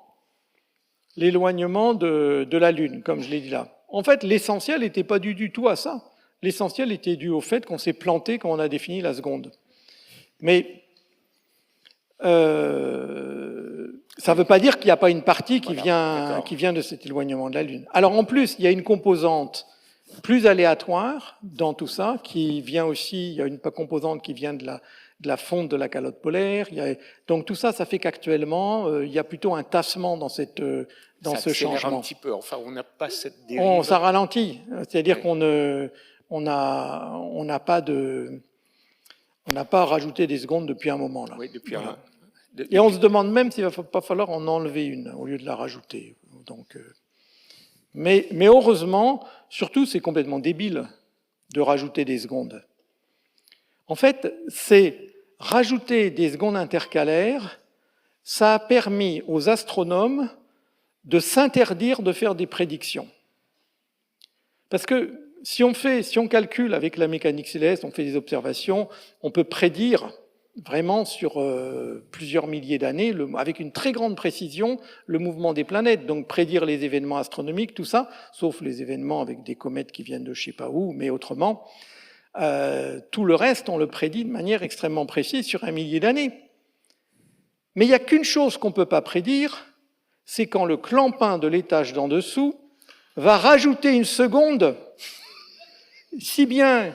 de la Lune, comme je l'ai dit là. En fait, l'essentiel n'était pas dû du tout à ça. L'essentiel était dû au fait qu'on s'est planté quand on a défini la seconde. Mais ça ne veut pas dire qu'il n'y a pas une partie qui vient de cet éloignement de la Lune. Alors en plus, il y a une composante plus aléatoire dans tout ça, qui vient aussi, il y a une composante qui vient de la fonte de la calotte polaire. Donc tout ça, ça fait qu'actuellement, il y a plutôt un tassement dans ce changement. Un petit peu, enfin on n'a pas cette dérive. Ça ralentit, c'est-à-dire qu'on n'a pas rajouté des secondes depuis un moment. Là. Oui, depuis voilà. Et on se demande même s'il ne va pas falloir en enlever une au lieu de la rajouter. Donc, mais heureusement, surtout, c'est complètement débile de rajouter des secondes. En fait, c'est rajouter des secondes intercalaires, ça a permis aux astronomes de s'interdire de faire des prédictions. Parce que si on calcule avec la mécanique céleste, on fait des observations, on peut prédire vraiment sur plusieurs milliers d'années, avec une très grande précision, le mouvement des planètes, donc prédire les événements astronomiques, tout ça, sauf les événements avec des comètes qui viennent de je ne sais pas où, mais autrement, tout le reste, on le prédit de manière extrêmement précise sur un millier d'années. Mais il n'y a qu'une chose qu'on ne peut pas prédire, c'est quand le clampin de l'étage d'en dessous va rajouter une seconde, si bien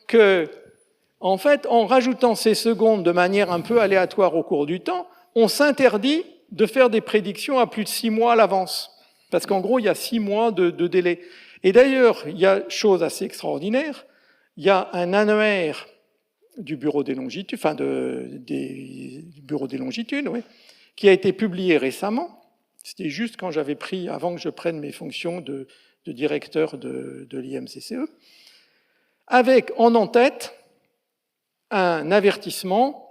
que, en fait, en rajoutant ces secondes de manière un peu aléatoire au cours du temps, on s'interdit de faire des prédictions à plus de 6 mois à l'avance. Parce qu'en gros, il y a 6 mois de délai. Et d'ailleurs, il y a chose assez extraordinaire, il y a un annuaire du Bureau des longitudes, du Bureau des longitudes, oui, qui a été publié récemment. C'était juste quand j'avais pris, avant que je prenne mes fonctions de directeur de l'IMCCE, avec en tête un avertissement,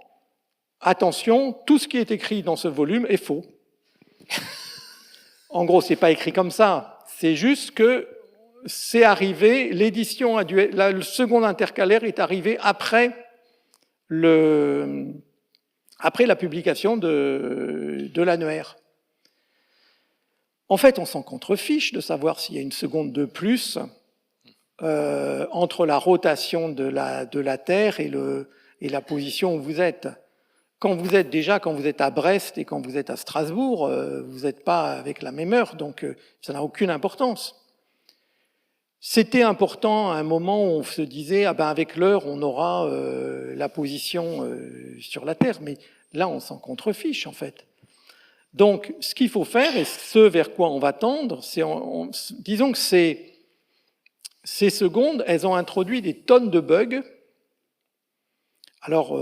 attention, tout ce qui est écrit dans ce volume est faux. En gros, c'est pas écrit comme ça, c'est juste que c'est arrivé, l'édition le second intercalaire est arrivé après la publication de l'annuaire. En fait, on s'en contrefiche de savoir s'il y a une seconde de plus entre la rotation de la Terre et la position où vous êtes. Quand vous êtes à Brest et quand vous êtes à Strasbourg, vous n'êtes pas avec la même heure, donc ça n'a aucune importance. C'était important à un moment où on se disait, ah ben avec l'heure, on aura la position sur la Terre, mais là, on s'en contrefiche, en fait. Donc, ce qu'il faut faire, et ce vers quoi on va tendre, c'est, disons que ces secondes, elles ont introduit des tonnes de bugs. Alors,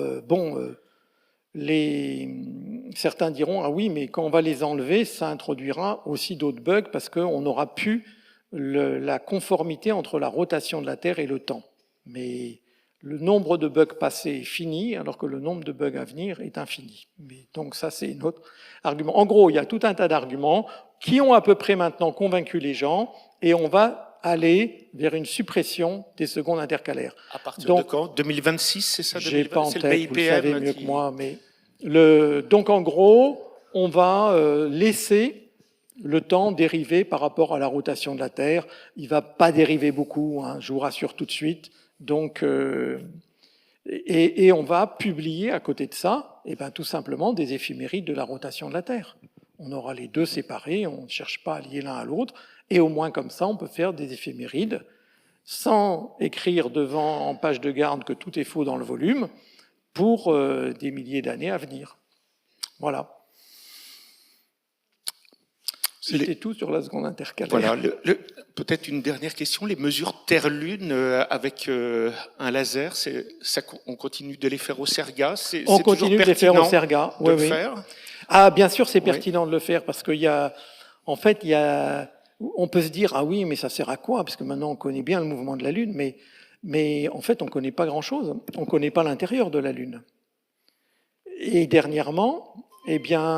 certains diront, ah oui, mais quand on va les enlever, ça introduira aussi d'autres bugs parce qu'on n'aura plus la conformité entre la rotation de la Terre et le temps. Mais le nombre de bugs passés est fini, alors que le nombre de bugs à venir est infini. Mais donc ça, c'est notre argument. En gros, il y a tout un tas d'arguments qui ont à peu près maintenant convaincu les gens, et on va aller vers une suppression des secondes intercalaires. À partir donc, de quand 2026, c'est ça? J'ai pas en c'est tête, le vous le savez BIPM mieux que moi, mais donc en gros, on va laisser le temps dériver par rapport à la rotation de la Terre. Il ne va pas dériver beaucoup, hein, je vous rassure tout de suite. Donc, et on va publier à côté de ça, tout simplement des éphémérides de la rotation de la Terre. On aura les deux séparés, on ne cherche pas à lier l'un à l'autre, et au moins comme ça, on peut faire des éphémérides sans écrire devant en page de garde que tout est faux dans le volume pour des milliers d'années à venir. Voilà. C'était tout sur la seconde intercalaire. Voilà, peut-être une dernière question. Les mesures Terre-Lune avec un laser, on continue de les faire au Serga? On continue de les faire au Serga, oui, oui. Ah, bien sûr, c'est pertinent de le faire parce qu'il y a, en fait, on peut se dire, ah oui, mais ça sert à quoi? Parce que maintenant, on connaît bien le mouvement de la Lune, mais en fait, on ne connaît pas grand-chose. On ne connaît pas l'intérieur de la Lune. Et dernièrement,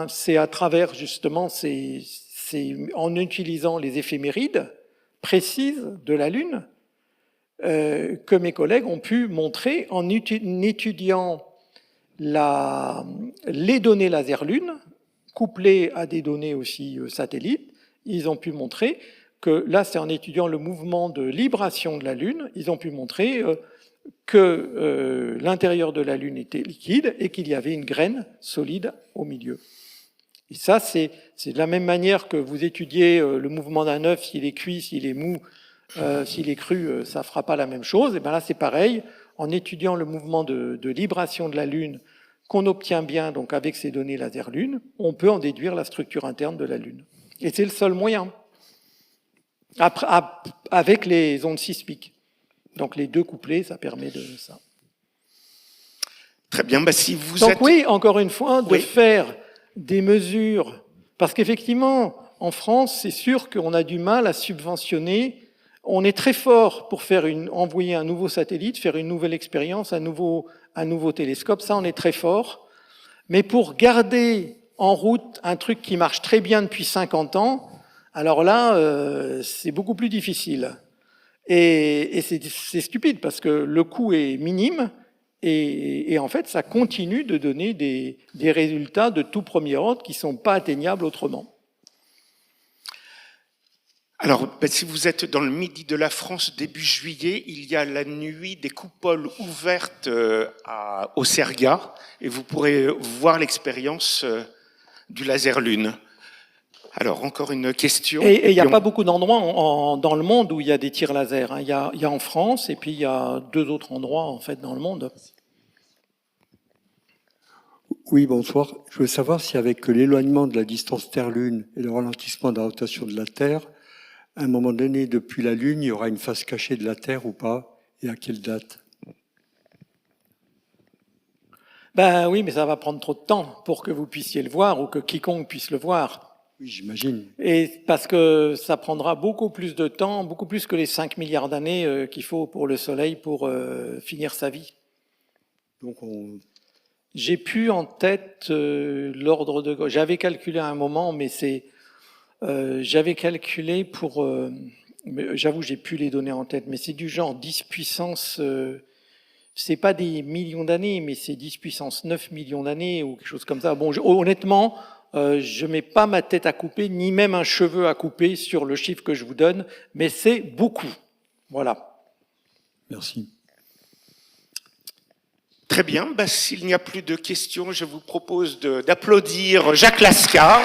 c'est à travers justement c'est en utilisant les éphémérides précises de la Lune que mes collègues ont pu montrer en étudiant les données laser Lune, couplées à des données aussi satellites. Ils ont pu montrer que, là c'est en étudiant le mouvement de libration de la Lune, ils ont pu montrer que l'intérieur de la Lune était liquide et qu'il y avait une graine solide au milieu. Et ça, c'est de la même manière que vous étudiez le mouvement d'un œuf, s'il est cuit, s'il est mou, s'il est cru, ça ne fera pas la même chose. Et bien là, c'est pareil. En étudiant le mouvement de libration de la Lune qu'on obtient bien donc avec ces données laser Lune, on peut en déduire la structure interne de la Lune. Et c'est le seul moyen. Avec les ondes sismiques. Donc les deux couplés, ça permet de ça. Très bien. Si vous donc oui, encore une fois, de faire des mesures, parce qu'effectivement, en France, c'est sûr qu'on a du mal à subventionner. On est très fort pour envoyer un nouveau satellite, faire une nouvelle expérience, un nouveau télescope, ça on est très fort. Mais pour garder en route un truc qui marche très bien depuis 50 ans, alors là, c'est beaucoup plus difficile. Et c'est stupide parce que le coût est minime, et en fait, ça continue de donner des résultats de tout premier ordre qui ne sont pas atteignables autrement. Alors, si vous êtes dans le midi de la France, début juillet, il y a la nuit des coupoles ouvertes au Serga, et vous pourrez voir l'expérience du laser Lune. Alors, encore une question. Et il n'y a pas beaucoup d'endroits dans le monde où il y a des tirs laser. Il y a en France, et puis il y a 2 autres endroits en fait dans le monde. Oui, bonsoir. Je veux savoir si avec l'éloignement de la distance Terre-Lune et le ralentissement de la rotation de la Terre, à un moment donné, depuis la Lune, il y aura une face cachée de la Terre ou pas, et à quelle date? Ben oui, mais ça va prendre trop de temps pour que vous puissiez le voir ou que quiconque puisse le voir. Oui, j'imagine. Et parce que ça prendra beaucoup plus de temps, beaucoup plus que les 5 milliards d'années qu'il faut pour le Soleil pour finir sa vie. Donc J'ai plus en tête l'ordre de... J'avais calculé à un moment, mais j'avais calculé pour... J'avoue, j'ai plus les données en tête, mais c'est du genre 10 puissance... c'est pas des millions d'années, mais c'est 10 puissance 9 millions d'années ou quelque chose comme ça. Bon, honnêtement, je mets pas ma tête à couper, ni même un cheveu à couper sur le chiffre que je vous donne, mais c'est beaucoup. Voilà. Merci. Très bien. S'il n'y a plus de questions, je vous propose d'applaudir Jacques Lascar.